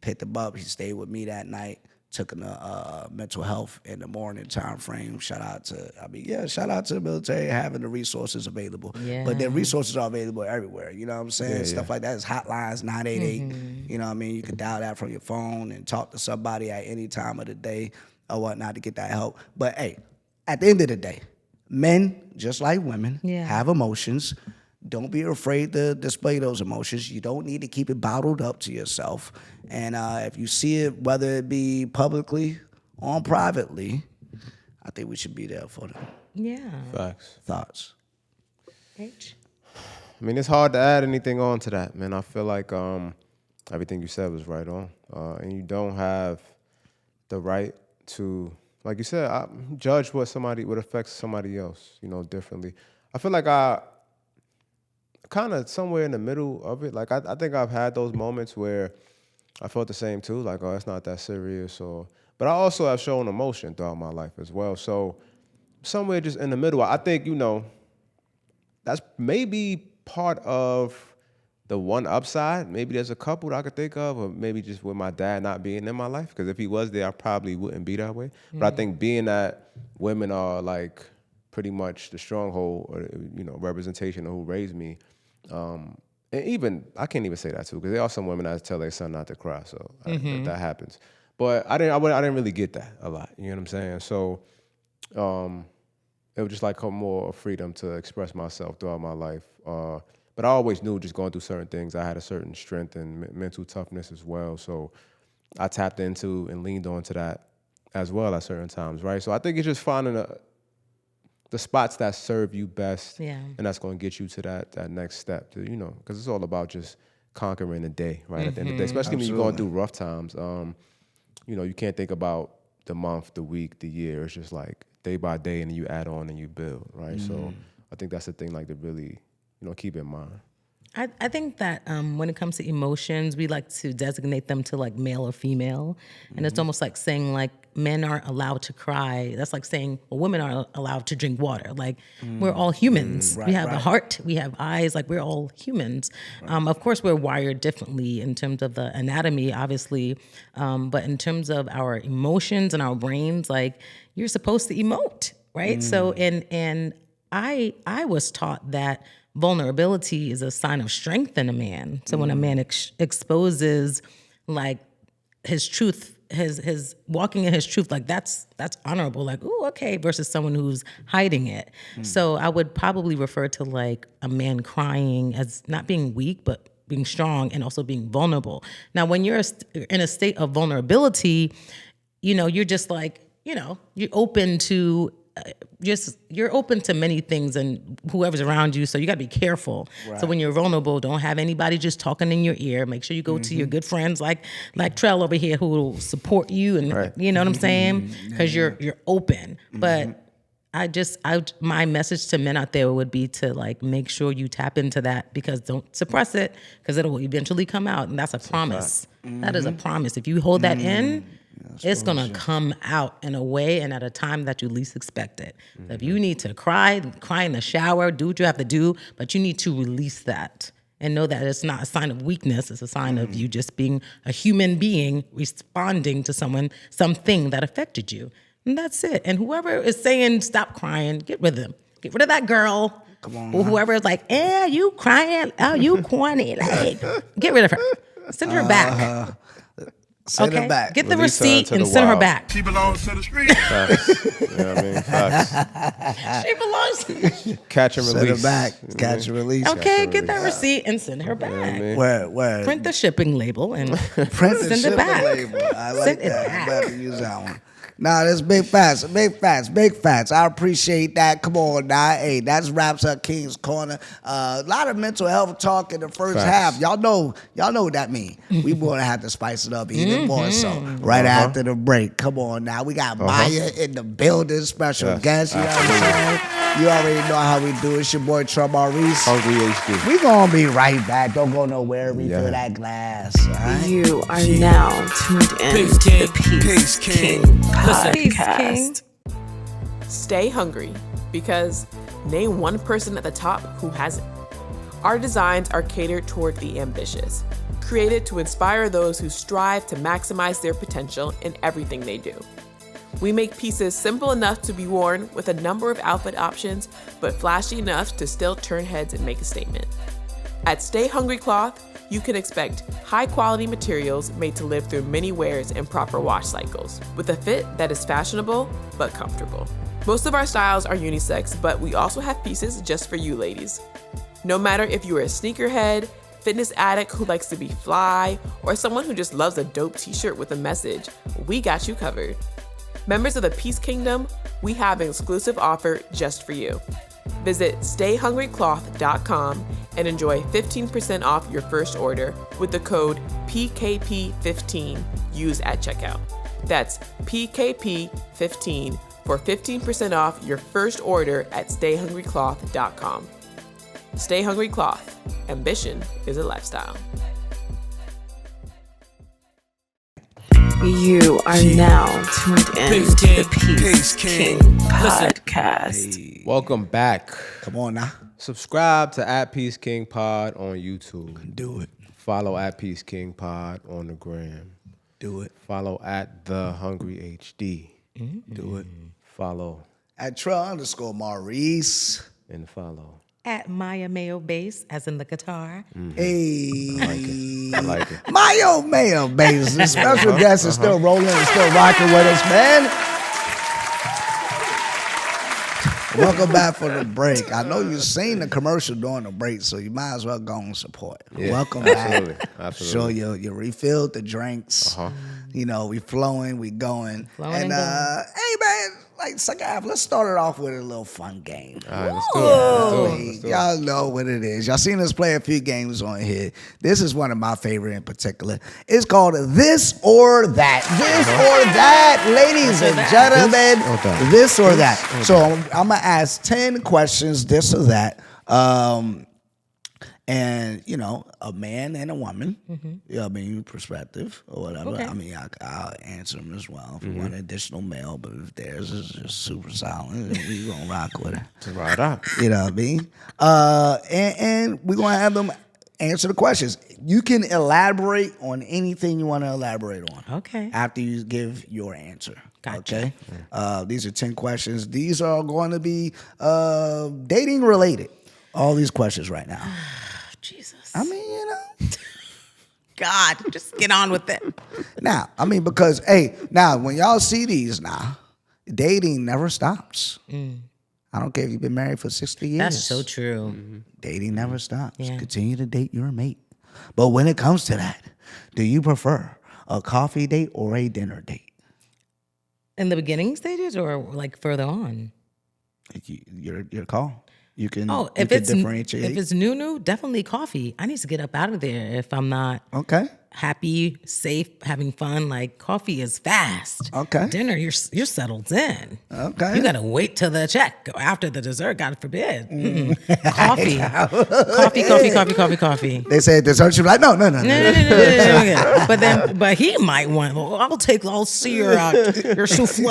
Picked him up. He stayed with me that night. took in the mental health in the morning time frame. Shout out to the military having the resources available. Yeah. But the resources are available everywhere. You know what I'm saying? Stuff like that is hotlines 988. You know what I mean? You can dial that from your phone and talk to somebody at any time of the day or whatnot to get that help. But hey, at the end of the day, men, just like women, have emotions. Don't be afraid to display those emotions. You don't need to keep it bottled up to yourself. And if you see it, whether it be publicly or privately, I think we should be there for them. Yeah. Facts. Thoughts? H? I mean, it's hard to add anything on to that, man. I feel like everything you said was right on. And you don't have the right to, like you said, judge what affects somebody else, differently. I feel like I kind of somewhere in the middle of it. Like, I think I've had those moments where I felt the same too, like, oh, it's not that serious. But I also have shown emotion throughout my life as well. So somewhere just in the middle, I think, that's maybe part of the one upside. Maybe there's a couple that I could think of, or maybe just with my dad not being in my life. Because if he was there, I probably wouldn't be that way. But I think being that women are like pretty much the stronghold or, representation of who raised me. And even, I can't even say that too, because there are some women that tell their son not to cry, so that happens. But I didn't really get that a lot, you know what I'm saying? So it was just like more freedom to express myself throughout my life. But I always knew just going through certain things, I had a certain strength and mental toughness as well. So I tapped into and leaned onto that as well at certain times, right? So I think it's just finding the spots that serve you best, and that's going to get you to that next step, because it's all about just conquering the day, right? At the end of the day, especially when you're going through rough times, you can't think about the month, the week, the year. It's just like day by day, and then you add on and you build, right? So I think that's the thing, like, to really, keep in mind. I think that when it comes to emotions, we like to designate them to like male or female. And it's almost like saying like men aren't allowed to cry. That's like saying, well, women are allowed to drink water. Like we're all humans. We have a heart, we have eyes, like we're all humans. Of course, we're wired differently in terms of the anatomy, obviously. But in terms of our emotions and our brains, like you're supposed to emote, right? So, and I was taught that vulnerability is a sign of strength in a man. So when a man exposes like his truth, his walking in his truth, like that's honorable. Like, ooh, okay, versus someone who's hiding it. So I would probably refer to like a man crying as not being weak, but being strong and also being vulnerable. Now, when you're in a state of vulnerability, you're just like, you're open to you're open to many things and whoever's around you, so you got to be careful. So when you're vulnerable, don't have anybody just talking in your ear. Make sure you go to your good friends like Trell over here who will support you, and you know what I'm saying, because you're open. But my message to men out there would be to like make sure you tap into that, because don't suppress it, because it'll eventually come out, and that's a promise. That is a promise. If you hold that in, it's going to come out in a way and at a time that you least expect it. So if you need to cry in the shower, do what you have to do, but you need to release that and know that it's not a sign of weakness. It's a sign of you just being a human being responding to something that affected you. And that's it. And whoever is saying stop crying, get rid of them. Get rid of that girl. Come on. Or whoever is like, you crying. Oh, you corny. Like, get rid of her. Send her back. Send her back. Get the receipt and send her back. She belongs to the street. Facts. You know what I mean? Facts. She belongs. Catch and release. Send her back. Catch and release. Okay, get that receipt and send her back. Where? Print the shipping label and Print the send it back. label. I like Send it that. back. I'm glad to use that one. Nah, that's big facts. I appreciate that. Come on now. Hey, that's wraps up King's Corner. A lot of mental health talk in the first half. Y'all know what that means. We gonna have to spice it up even more so right after the break. Come on now. We got Miya in the building, special guest. You know what I'm saying? You already know how we do. It's your boy Trell Maurice. Hungry HD. We gonna be right back. Don't go nowhere. Refill that glass. All right? You are now tuned in Peace to King. the Peace Peace King King. podcast. Stay hungry, because name one person at the top who hasn't. Our designs are catered toward the ambitious, created to inspire those who strive to maximize their potential in everything they do. We make pieces simple enough to be worn with a number of outfit options, but flashy enough to still turn heads and make a statement. At Stay Hungry Cloth, you can expect high-quality materials made to live through many wears and proper wash cycles, with a fit that is fashionable but comfortable. Most of our styles are unisex, but we also have pieces just for you ladies. No matter if you are a sneakerhead, fitness addict who likes to be fly, or someone who just loves a dope t-shirt with a message, we got you covered. Members of the Peace Kingdom, we have an exclusive offer just for you. Visit stayhungrycloth.com and enjoy 15% off your first order with the code PKP15 used at checkout. That's PKP15 for 15% off your first order at stayhungrycloth.com. Stay Hungry Cloth. Ambition is a lifestyle. You are now tuned in to the Peace King podcast. Welcome back. Come on now. Subscribe to Peace King Pod on YouTube. Do it. Follow Peace King Pod on the gram. Do it. Follow The Hungry HD. Do it. Follow At Trell_Maurice. and follow. At Miya Mayo Bass, as in the guitar. Hey. I like it. Mayo bass. The special guest is still rolling and still rocking with us, man. Welcome back for the break. I know you've seen the commercial during the break, so you might as well go and support. Yeah, Welcome absolutely, back. absolutely. Sure, you refilled the drinks. You know, we flowing, we going. Flowing and and going. Hey man, like second half, let's start it off with a little fun game. All right, let's do it. Let's do it. Y'all know what it is. Y'all seen us play a few games on here. This is one of my favorite in particular. It's called This or That. This or That, ladies and gentlemen. This or that. So I'm going to ask 10 questions, this or that. And, you know, a man and a woman, you know, I mean, perspective or whatever. Okay. I mean, I'll answer them as well if you want additional male, but if theirs is just super silent, then we going to rock with it. Right up. You know what I mean? And we're going to have them answer the questions. You can elaborate on anything you want to elaborate on. Okay. After you give your answer. Gotcha. Okay? These are 10 questions. These are going to be dating related. All these questions right now. Jesus. I mean, you know. God, just get on with it. Now, I mean, because, hey, now, when y'all see these now, dating never stops. I don't care if you've been married for 60 years. That's so true. Dating never stops. Yeah. Continue to date your mate. But when it comes to that, do you prefer a coffee date or a dinner date? In the beginning stages or like further on? Your call. You can, If can it's differentiate. if it's new, definitely coffee. I need to get up out of there if I'm not Okay. happy, safe, having fun. Like coffee is fast. Okay. Dinner, you're settled in. Okay. You gotta wait till the check after the dessert. God forbid. Coffee. They say dessert. You're like, no. No. But he might want. Well, I'll see your souffle.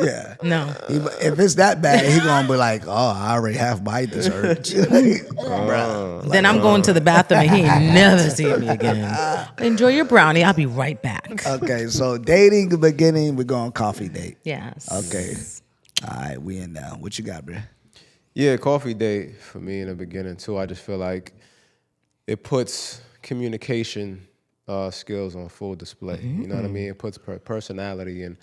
Yeah. No. If it's that bad, he gonna be like, oh, I already have my dessert. Bruh. Then I'm going to the bathroom and he ain't never seen me again. Enjoy your brownie. I'll be right back. Okay, so dating the beginning, we're going coffee date. Yes. Okay. All right, we in now. What you got, bro? Yeah, coffee date for me in the beginning too. I just feel like it puts communication skills on full display. You know what I mean? It puts personality and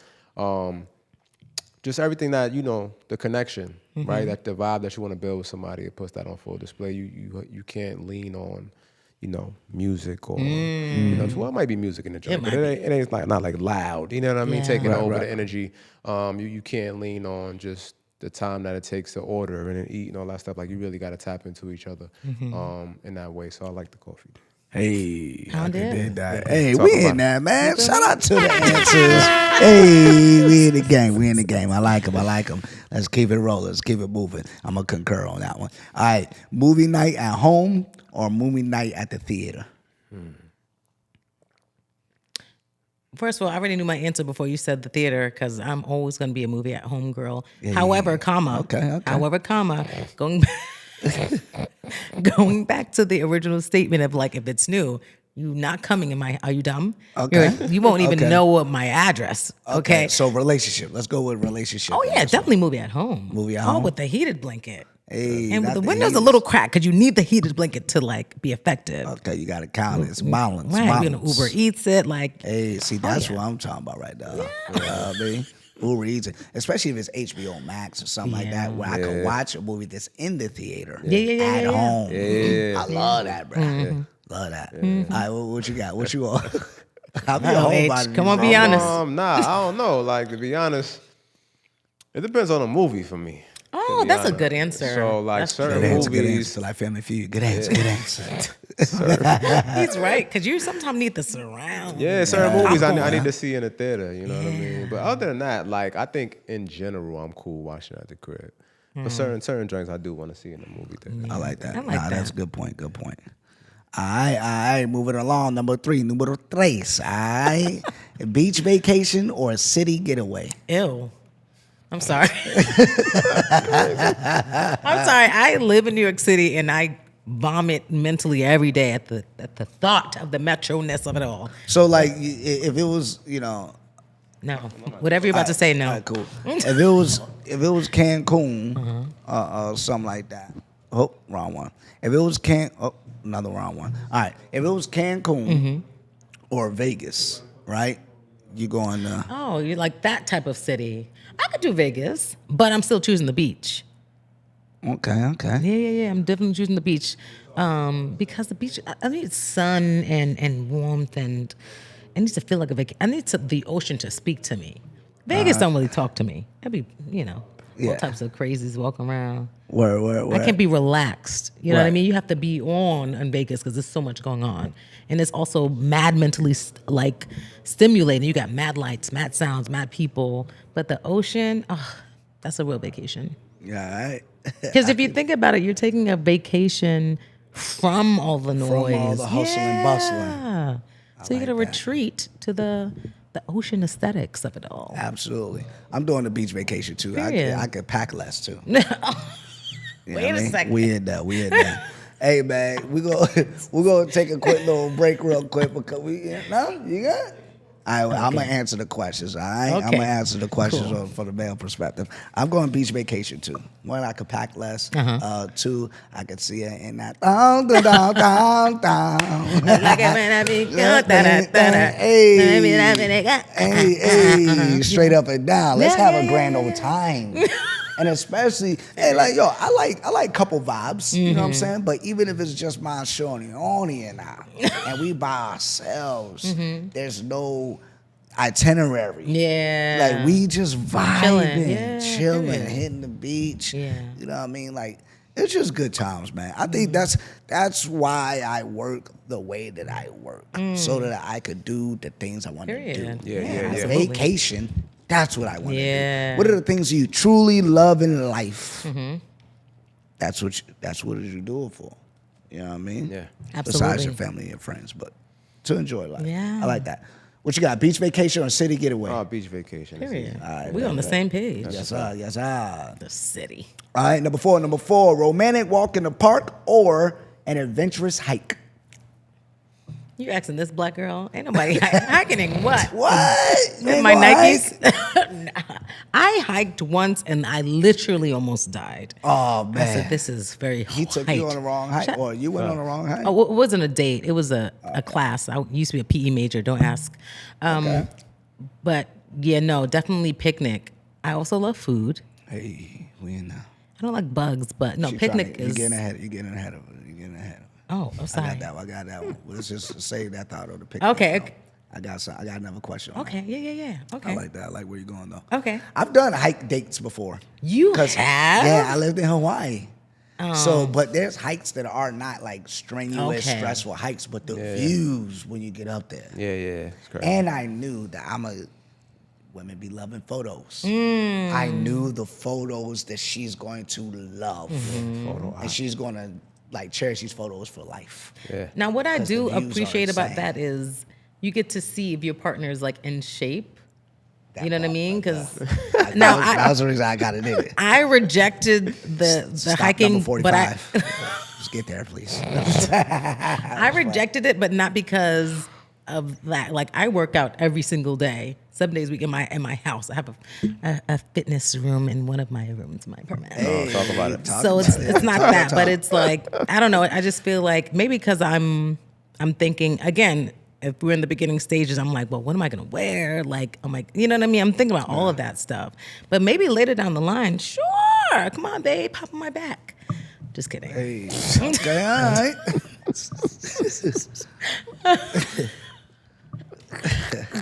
just everything that, you know, the connection, right? That the vibe that you want to build with somebody, it puts that on full display. You can't lean on, you know, music or you know, well, it might be music in the joint, but it ain't like not like loud. You know what I mean? Yeah. Taking over the energy. You can't lean on just the time that it takes to order and then eat and all that stuff. Like you really got to tap into each other in that way. So I like the coffee. Hey, I Pound it. did that. Hey, Talk we about in there, man. Shout out to the answers. Hey, we in the game. I like them. Let's keep it rolling. Let's keep it moving. I'm going to concur on that one. All right, movie night at home or movie night at the theater? First of all, I already knew my answer before you said the theater because I'm always going to be a movie at home girl. However, comma. Okay. However, comma. Going Going back to the original statement of like, if it's new, you not coming in my, are you dumb? Okay. You won't even Okay. know what my address. Okay. So relationship. Let's go with relationship. Oh yeah, definitely movie at home. Movie at Oh, home? with the heated blanket. Hey, And with not the the windows a heaters. little cracked because you need the heated blanket to like be effective. Okay, you got to count it. It's balance. Right, balance. you're gonna Uber Eats it like. Hey, see, that's yeah. what I'm talking about right now. You know what I mean? Uber Eats it, especially if it's HBO Max or something like that, where I can watch a movie that's in the theater at home. Yeah. I love that, bro. Love that. All right, what you got? What you on? I'll be a Oh, homebody. H, come on, be honest. Nah, I don't know. Like, to be honest, it depends on the movie for me. Oh, that's a good answer. So, like, That's certain Good answer, good movies. answer. Like Family Feud. Good answer, good answer. He's right because you sometimes need the surround. Yeah, certain movies I Popcorn. need to see in the theater. You know what I mean? But other than that, like, I think in general, I'm cool watching at the crib. But certain drinks I do want to see in the movie theater. I like that. I like that. That's a good point. Good point. All right, moving along. Number three. All right. Beach vacation or a city getaway? Ew. I'm sorry. I'm sorry. I live in New York City and I vomit mentally every day at the thought of the metro-ness of it all. So, like, if it was, No. Whatever you're about to say, no. All right, cool. If it was Cancun, something like that. Oh, wrong one. If it was another wrong one. All right. If it was Cancun or Vegas, right? You going to... Oh, you like that type of city. I could do Vegas, but I'm still choosing the beach. Okay. Yeah. I'm definitely choosing the beach because the beach, I need sun and warmth and I need to feel like a vacation. I need the ocean to speak to me. Vegas don't really talk to me. It'd be, all types of crazies walking around. Where? I can't be relaxed. You know what I Right. mean? You have to be on in Vegas because there's so much going on. And it's also mad mentally stimulating. You got mad lights, mad sounds, mad people. But the ocean, that's a real vacation. Yeah, all right. Because if you think about it, you're taking a vacation from all the noise. all the hustle and bustling. Yeah. So you get a retreat to the ocean aesthetics of it all. Absolutely. I'm doing the beach vacation, too. Period. I could pack less, too. You know Wait what I a mean? second. We in that. Hey man, we're gonna take a quick little break real quick because you got it? I'm gonna answer the questions, all right? Okay. I'm gonna answer the questions Cool. from the male perspective. I'm going beach vacation too. One, I could pack less. Two, I could see it in that down. Like it when I be Hey, straight up and down. Let's Yeah, have a yeah, grand yeah, old time. And especially, I like couple vibes, you know what I'm saying? But even if it's just my Shoni and I, and we by ourselves, there's no itinerary. Yeah. Like we just vibing, chilling, period. hitting the beach. Yeah. You know what I mean? Like it's just good times, man. I think that's why I work the way that I work, so that I could do the things I want to do. Period. Yeah. absolutely. Vacation, that's what I want to Yeah. do. What are the things you truly love in life? That's what you do it for. You know what I mean? Yeah. Besides Absolutely. your family and friends, but to enjoy life. Yeah. I like that. What you got? Beach vacation or city getaway? Oh, beach vacation. That's Period. easy. right, We on the same page. Yes, sir. Yes, sir. The city. All right, number four, romantic walk in the park or an adventurous hike. You asking this black girl? Ain't nobody hiking what? What? With my Nikes? I hiked once and I literally almost died. Oh I man, said, this is very he took you on the wrong hike, or you went on the wrong hike. Oh, it wasn't a date. It was a class. I used to be a PE major. Don't ask. But yeah, no, definitely picnic. I also love food. Hey, we in now. I don't like bugs, but no, She picnic trying to- is. You're getting ahead of it. You're getting ahead of it. Oh, I'm sorry. I got that one. Let's just save that thought of the picnic. Okay, though. okay. I got another question. on Okay, yeah. that. Okay. I like that. I like where you're going though. Okay. I've done hike dates before. You 'Cause, have? Yeah, I lived in Hawaii. So, but there's hikes that are not like strenuous, Okay. stressful hikes, but the views when you get up there. Yeah. It's crazy. And I knew that women be loving photos. I knew the photos that she's going to love. And she's going to like cherish these photos for life. Yeah. Now, what I 'Cause do the views are appreciate about insane. that is you get to see if your partner is like in shape. You know what I mean? Because that was the reason I got it in it. I rejected the Stop hiking, number 45. but I Just get there, please. I rejected it, but not because of that. Like I work out every single day, 7 days a week in my house. I have a fitness room in one of my rooms, my apartment. Talk about it. So it's not that, but it's like I don't know. I just feel like maybe because I'm thinking again. If we're in the beginning stages, I'm like, well, what am I gonna wear? Like, I'm like, you know what I mean? I'm thinking about all of that stuff. But maybe later down the line, sure, come on, babe, pop on my back. Just kidding. Hey, okay, all right.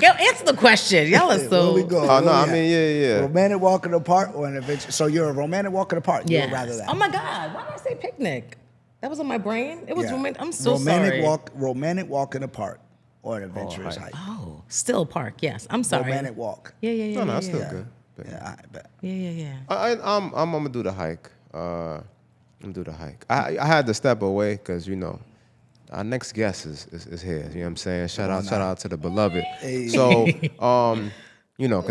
Yo, answer the question. Y'all are so. Where we go? Oh no, I mean, yeah. Romantic walk in the park or an adventure? So you're a romantic walk in the park. Yes. You'd rather that. Oh my God, why did I say picnic? That was on my brain. It was Yeah. romantic. I'm so romantic sorry. Romantic walk in the park or an adventurous hike. Oh, still park. Yes, I'm sorry. Romantic walk. Yeah. No, yeah. it's still good. Yeah, I bet. Yeah. I'm gonna do the hike. I'm gonna do the hike. I had to step away because our next guest is here. You know what I'm saying? Shout out to the beloved. Hey. So because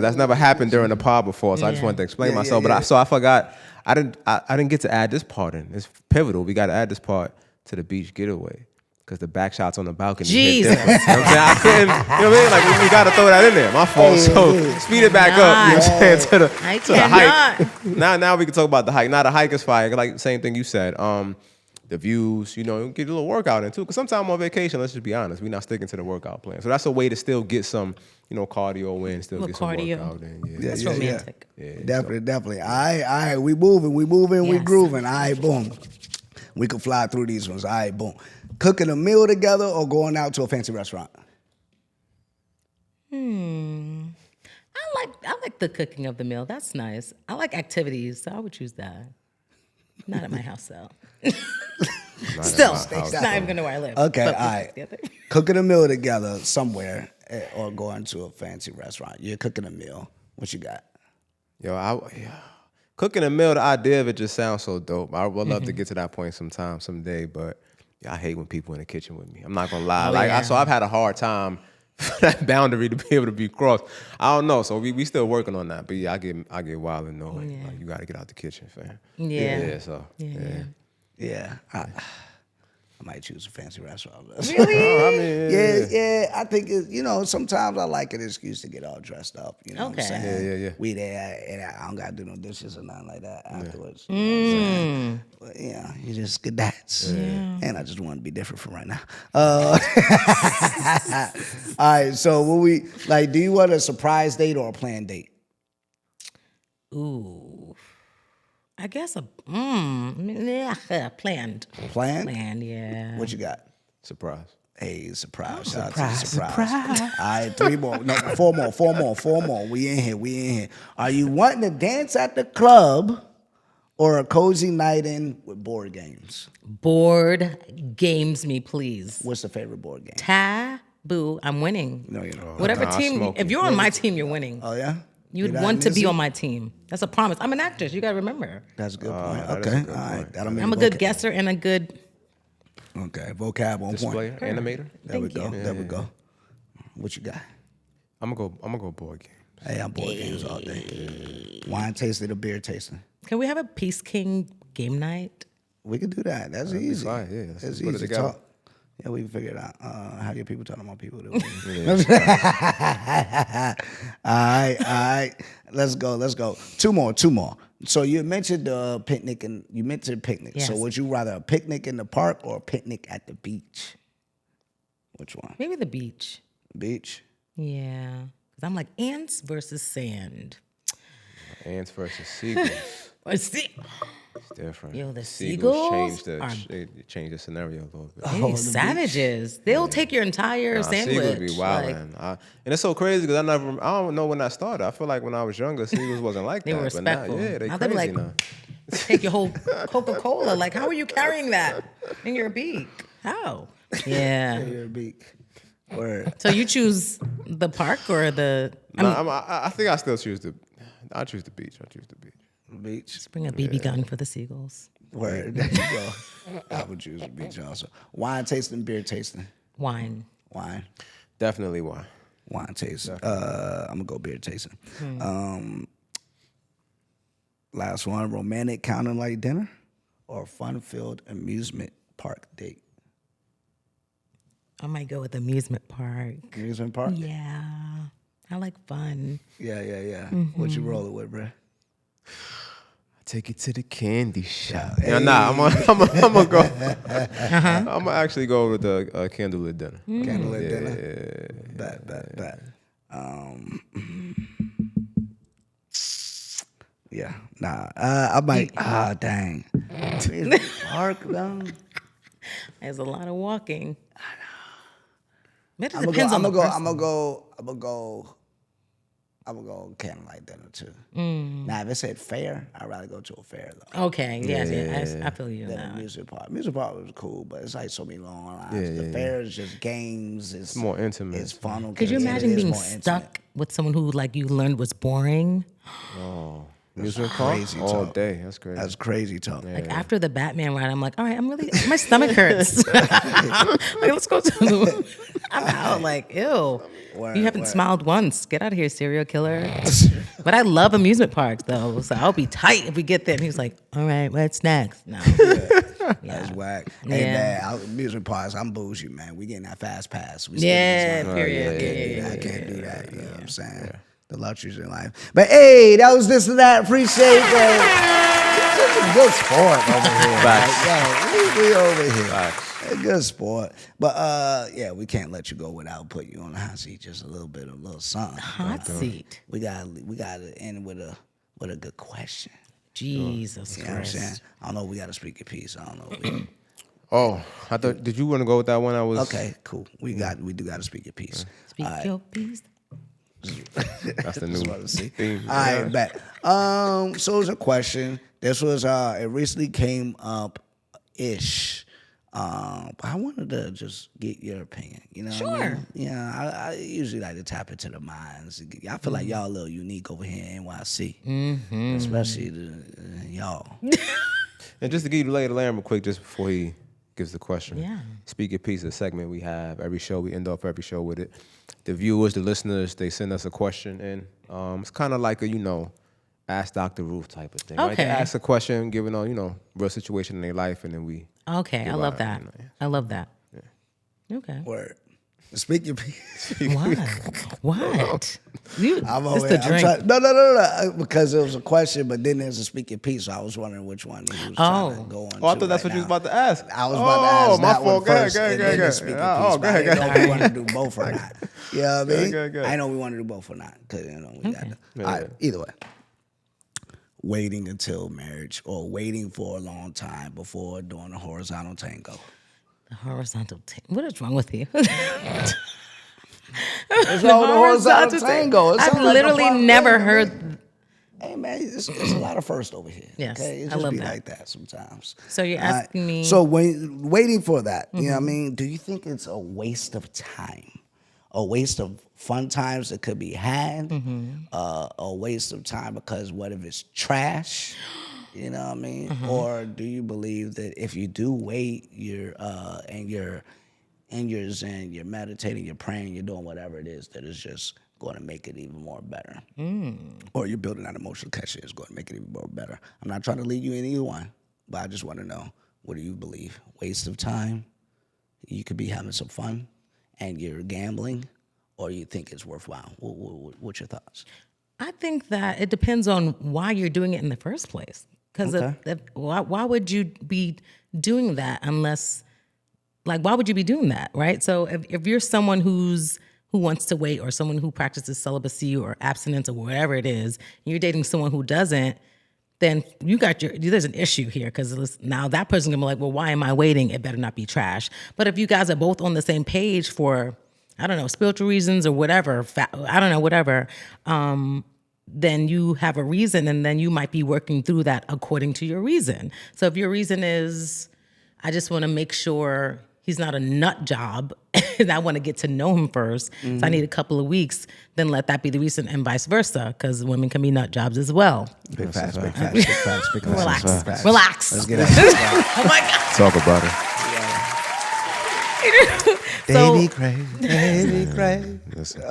that's never happened during the pod before. So I just wanted to explain myself. yeah. But I forgot. I didn't get to add this part in. It's pivotal. We got to add this part to the beach getaway. Because the back shots on the balcony hit Jesus. different. You know what I'm saying? I couldn't, you know what I mean? Like, we got to throw that in there. My fault. So speed it back up, you know what I'm saying, to the hike. Now we can talk about the hike. Now the hike is fire. Like the same thing you said. The views, get a little workout in too. Because sometimes on vacation, let's just be honest, we're not sticking to the workout plan. So that's a way to still get some, cardio in, still get some cardio. workout in. Yeah. That's romantic. Yeah, definitely. All right. We moving, we Yes. grooving. All right, boom. We can fly through these ones. All right, boom. Cooking a meal together or going out to a fancy restaurant? I like the cooking of the meal. That's nice. I like activities, so I would choose that. Not at my house though. Still, it's not even gonna know where I live. Okay, But all right. the other- Cooking a meal together somewhere or going to a fancy restaurant. You're cooking a meal. What you got? Cooking a meal, the idea of it just sounds so dope. I would love to get to that point someday, but I hate when people in the kitchen with me. I'm not gonna lie. So I've had a hard time for that boundary to be able to be crossed. I don't know. So we still working on that. But yeah, I get wild and knowing like, you got to get out the kitchen, fam. Yeah. Yeah. I might choose a fancy restaurant. Really? I mean, Yeah. I think sometimes I like an excuse to get all dressed up. You know what I'm Okay. saying? Yeah. We there, and I don't gotta do no dishes or nothing like that afterwards. You know what I'm saying? But yeah, you just good dance. And I just want to be different from right now. All right. So will we do you want a surprise date or a planned date? Ooh. I guess planned. Planned? Planned, yeah. What you got? surprise. Hey, surprise. Shout out to the surprise. All right, 3 more. No, 4 more. We in here. Are you wanting to dance at the club or a cozy night in with board games? Board games me, please. What's the favorite board game? Taboo. I'm winning. No, you don't. Whatever Nah, team, smoking. if you're on my team, you're winning. Oh, yeah? You'd You're not want to be Nizzy? on my team. That's a promise. I'm an actress. You got to remember. That's a good point. that is Okay, a good all right. point. That'll make I'm a good guesser and a good. Okay, vocab on point. Display, animator. There we Thank go. you. There we go. What you got? I'm gonna go board game. Hey, I'm board games all day. Wine tasting or beer tasting? Can we have a Peace King game night? We can do that. That's easy. fine, yeah. Let's That's put it easy. together. Talk. Yeah, we can figure it out. How your people talking about people? All right. Let's go. Two more. So you mentioned the picnic, and you mentioned picnic. Yes. So would you rather a picnic in the park or a picnic at the beach? Which one? Maybe the beach. Beach. Yeah. Because I'm like ants versus sand. Ants versus seagulls. Let's see. It's different. Yo, the seagulls seagulls change the scenario a little bit. They're savages. They'll take your entire sandwich. Seagulls be wild, and it's so crazy because I don't know when that started. I feel like when I was younger, seagulls wasn't like They that. were respectful. But now, they Now crazy they be like, now. take your whole Coca-Cola. Like, how are you carrying that in your beak? How? Yeah. Your beak. Word. So you choose the park or the? I think I still choose I choose the beach. Beach. Bring a BB gun for the seagulls. Word. There you go. I would choose the beach also. Wine tasting, beer tasting. Wine. Wine. Definitely wine. Wine tasting. I'm gonna go beer tasting. Last one, romantic candlelight dinner or fun-filled amusement park date? I might go with amusement park. Amusement park? Yeah. I like fun. Yeah. What you rolling with, bro? Take it to the candy shop. Yeah, nah, I'm gonna go. I'm gonna actually go with the candlelit dinner. Candlelit dinner? Bet. Yeah, nah. I might. Dang. Park though. There's a lot of walking. I know. It I'm depends on the person. I'm gonna go candlelight dinner too. Now, if it said fair, I'd rather go to a fair though. Okay, yes, I feel you Than now. amusement park. Amusement park was cool, but it's like so many long lines. The fair is just games. It's more intimate. It's fun. Could you imagine being stuck with someone who like you learned was boring? Amusement park crazy all talk. day. That's crazy. That's crazy talk. Like after the Batman ride, I'm like, all right, my stomach hurts. Like, let's go to the. I'm out. Like, ew. You haven't smiled once. Get out of here, serial killer. But I love amusement parks though, so I'll be tight if we get there. And he's like, all right, what's next? No. That's whack. Hey man, amusement parks, I'm bougie, man. We getting that fast pass. We Period. I can't do that. You know what I'm saying? The luxuries in life. But hey, that was this and that. Appreciate that. Such a good sport over here. We over here. A good sport. But yeah, we can't let you go without putting you on the hot seat. Just a little something. Hot seat. We gotta end with a good question. Jesus You know what I'm saying? Christ. I don't know. We gotta speak your piece. I don't know. Oh, I thought. Did you want to go with that one? I was. Okay, cool. We do gotta speak your piece. Speak your piece. That's the new theme. All right, bet. So it's a question. This was it recently came up ish. But I wanted to just get your opinion. You know what I mean? Yeah, I usually like to tap into the minds. I feel like y'all a little unique over here in NYC. Especially y'all. And just to give you the lay of the land real quick, just before he gives the question. Yeah. Speak Your Piece, a segment we have every show. We end off every show with it. The viewers, the listeners, they send us a question, and it's kind of like a, ask Dr. Ruth type of thing. Right? They ask a question, giving on, real situation in their life, and then we. Okay, I love that. I love that. Yeah. Okay. Word. Speak your piece. What? I'm over it's the drink. No. Because it was a question, but then there's a speak your piece. So I was wondering which one he was trying to go on. Oh, I thought that's what you was about to ask. I was about to ask my that fault. one first. Go ahead. Speak your piece. Go I didn't know ahead. if we want to do both or not. You know what I mean? Go ahead. I know we want to do both or not. Because, we got to. All right, either way. Waiting until marriage or waiting for a long time before doing a horizontal tango. The horizontal tango. What is wrong with you? It's all the horizontal tango. I've literally never heard. Hey man, it's a lot of first over here. Yes, okay? It I just love be that. like that sometimes. So you're asking me. So waiting for that, you know what I mean? Do you think it's a waste of time? A waste of fun times that could be had? A waste of time because what if it's trash? You know what I mean? Or do you believe that if you do wait, you're zen, you're meditating, you're praying, you're doing whatever it is that is just going to make it even more better. Or you're building that emotional connection is going to make it even more better. I'm not trying to lead you in either one, but I just want to know, what do you believe? Waste of time? You could be having some fun and you're gambling, or you think it's worthwhile? What's your thoughts? I think that it depends on why you're doing it in the first place. Because why would you be doing that unless, like, why would you be doing that, right? So if you're someone who wants to wait, or someone who practices celibacy or abstinence or whatever it is, and you're dating someone who doesn't, then there's an issue here, because now that person's gonna be like, well, why am I waiting? It better not be trash. But if you guys are both on the same page for, I don't know, spiritual reasons or whatever, then you have a reason, and then you might be working through that according to your reason. So if your reason is, I just want to make sure he's not a nut job, and I want to get to know him first, so I need a couple of weeks, then let that be the reason, and vice versa, because women can be nut jobs as well. Big facts. Relax. Let's get out. Oh my God. Talk about it. Baby crazy, baby crazy. Listen.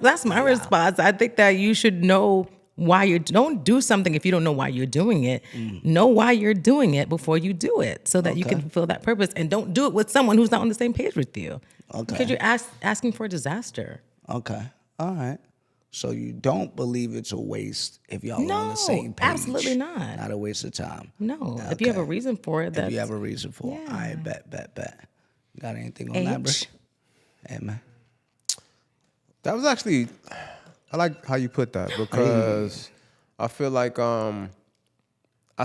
That's my response. I think that you should know why don't do something if you don't know why you're doing it. Know why you're doing it before you do it, so that you can fulfill that purpose, and don't do it with someone who's not on the same page with you. Okay. Because you're asking for a disaster. Okay. All right. So you don't believe it's a waste if y'all are on the same page? Absolutely not. Not a waste of time. No. If you have a reason for it, if you have a reason for it, I bet. Got anything on that, bro? Hey, man. That was actually, I like how you put that, because I feel like I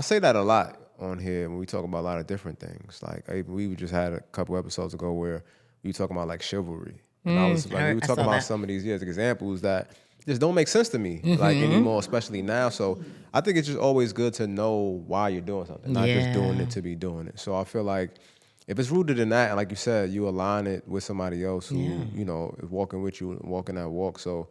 say that a lot on here when we talk about a lot of different things. Like we just had a couple episodes ago where we were talking about like chivalry. And I was like, we were talking about some of these examples that just don't make sense to me like anymore, especially now. So I think it's just always good to know why you're doing something, not just doing it to be doing it. So I feel like if it's rooted in that, and like you said, you align it with somebody else who, you know, is walking with you, walking that walk. So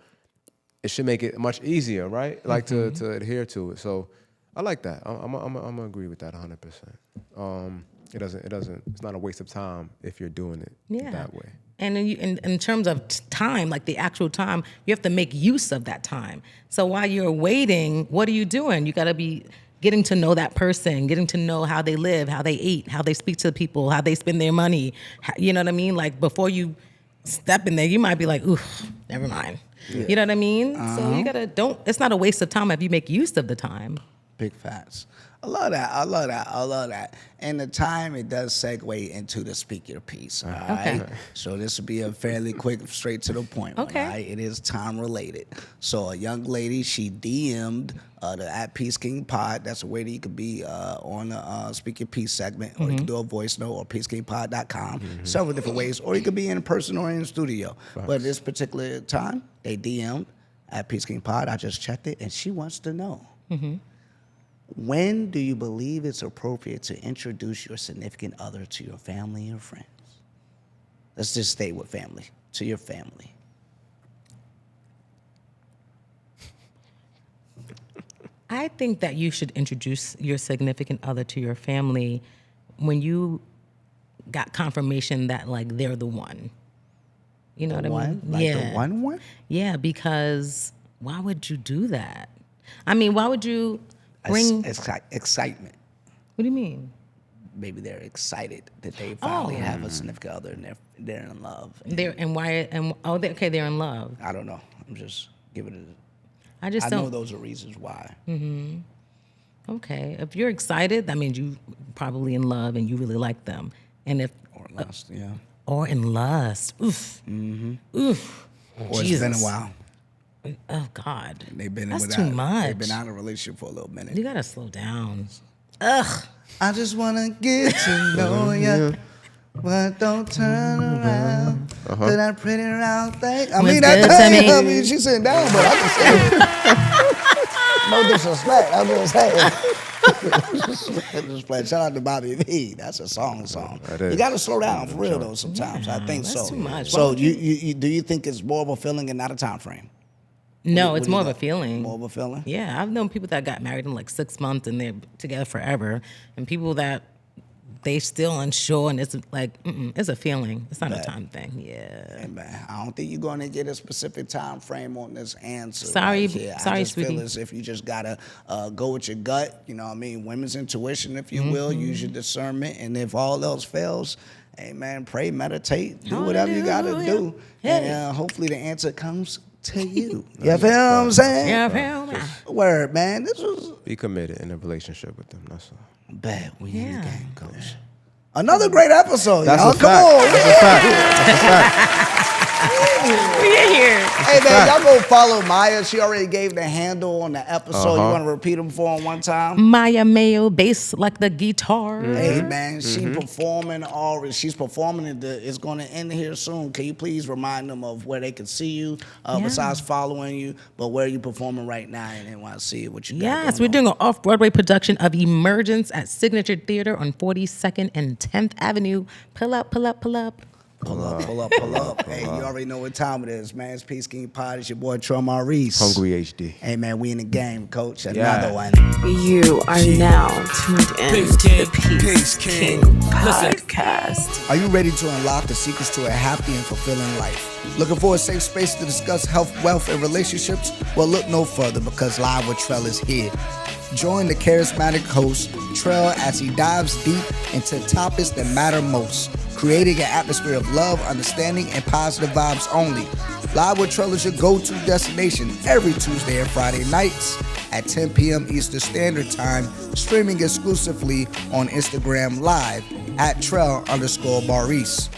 it should make it much easier, right? Like to adhere to it. So I like that. I'm gonna agree with that 100%. It's not a waste of time if you're doing it that way. And in terms of time, like the actual time, you have to make use of that time. So while you're waiting, what are you doing? You got to be getting to know that person, getting to know how they live, how they eat, how they speak to people, how they spend their money. You know what I mean? Like before you step in there, you might be like, ooh, never mind. Yeah. You know what I mean? So you it's not a waste of time if you make use of the time. Big facts. I love that. And the time, it does segue into the Speak Your Piece, all right? Okay. So this will be a fairly quick, straight to the point one, all right? It is time related. So a young lady, she DM'd the at Peace King Pod. That's a way that you could be on the Speak Your Peace segment, or you can do a voice note, or peacekingpod.com. Several different ways, or you could be in person or in the studio. But this particular time, they DM'd at Peace King Pod. I just checked it, and she wants to know. When do you believe it's appropriate to introduce your significant other to your family or friends? Let's just stay with family, to your family. I think that you should introduce your significant other to your family when you got confirmation that like they're the one. You know what I mean? Like the one? Yeah, because why would you do that? I mean, why would you bring excitement? What do you mean? Maybe they're excited that they finally have a significant other and they're in love. They're in love. I don't know. I'm just giving it. I know those are reasons why. Okay, if you're excited, that means you probably in love and you really like them. And if or lust, or in lust, oof, oof. Or Jesus. It's been a while. Oh God, That's too much. They've been out of a relationship for a little minute. You gotta slow down. Ugh. I just wanna get to know you, but don't turn around. To that pretty round thing. I mean, that thing. I mean, she's sitting down, but I can say no disrespect. I'm just saying. Disrespect. Shout out to Bobby V. That's a song. You gotta slow down for real though. Sometimes I think that's so. Too much. So you do you think it's more of a feeling and not a time frame? No, it's more of a feeling. More of a feeling? Yeah, I've known people that got married in like 6 months and they're together forever, and people that they still unsure, and it's like, it's a feeling. It's not a time thing. Yeah. Hey, man, I don't think you're going to get a specific time frame on this answer. Sorry, I just sweetie. feel as if you just got to go with your gut, you know what I mean? Women's intuition, if you will, use your discernment, and if all else fails, hey, man, pray, meditate, do whatever you got to do, and hopefully the answer comes to you. You feel what I'm saying? Yeah, feel me. Word, man. This was be committed in a relationship with them. That's all. Bad. We need a game coach. Another great episode, That's y'all. a fact. Come on. That's a fact. That's a fact. We in here. Hey, man, y'all go follow Miya. She already gave the handle on the episode. You want to repeat them for her one time? Miya Mayo, bass like the guitar. Hey, man, she's performing already. She's performing. It's going to end here soon. Can you please remind them of where they can see you, besides following you, but where you performing right now and they want to see what you got Yes, we're doing an off-Broadway production of Emergence at Signature Theater on 42nd and 10th Avenue. Pull up. Pull up. Hey, you already know what time it is, man. It's Peace King Pod. It's your boy, Trell Maurice. Hungry HD. Hey, man, we in the game, coach. Another one. You are now tuned in Peace to King. the Peace Peace King. King Listen. podcast. Are you ready to unlock the secrets to a happy and fulfilling life? Looking for a safe space to discuss health, wealth, and relationships? Well, look no further because Live with Trell is here. Join the charismatic host, Trell, as he dives deep into topics that matter most, creating an atmosphere of love, understanding, and positive vibes only. Live with Trell is your go-to destination every Tuesday and Friday nights at 10 p.m. Eastern Standard Time, streaming exclusively on Instagram Live at Trell_Maurice.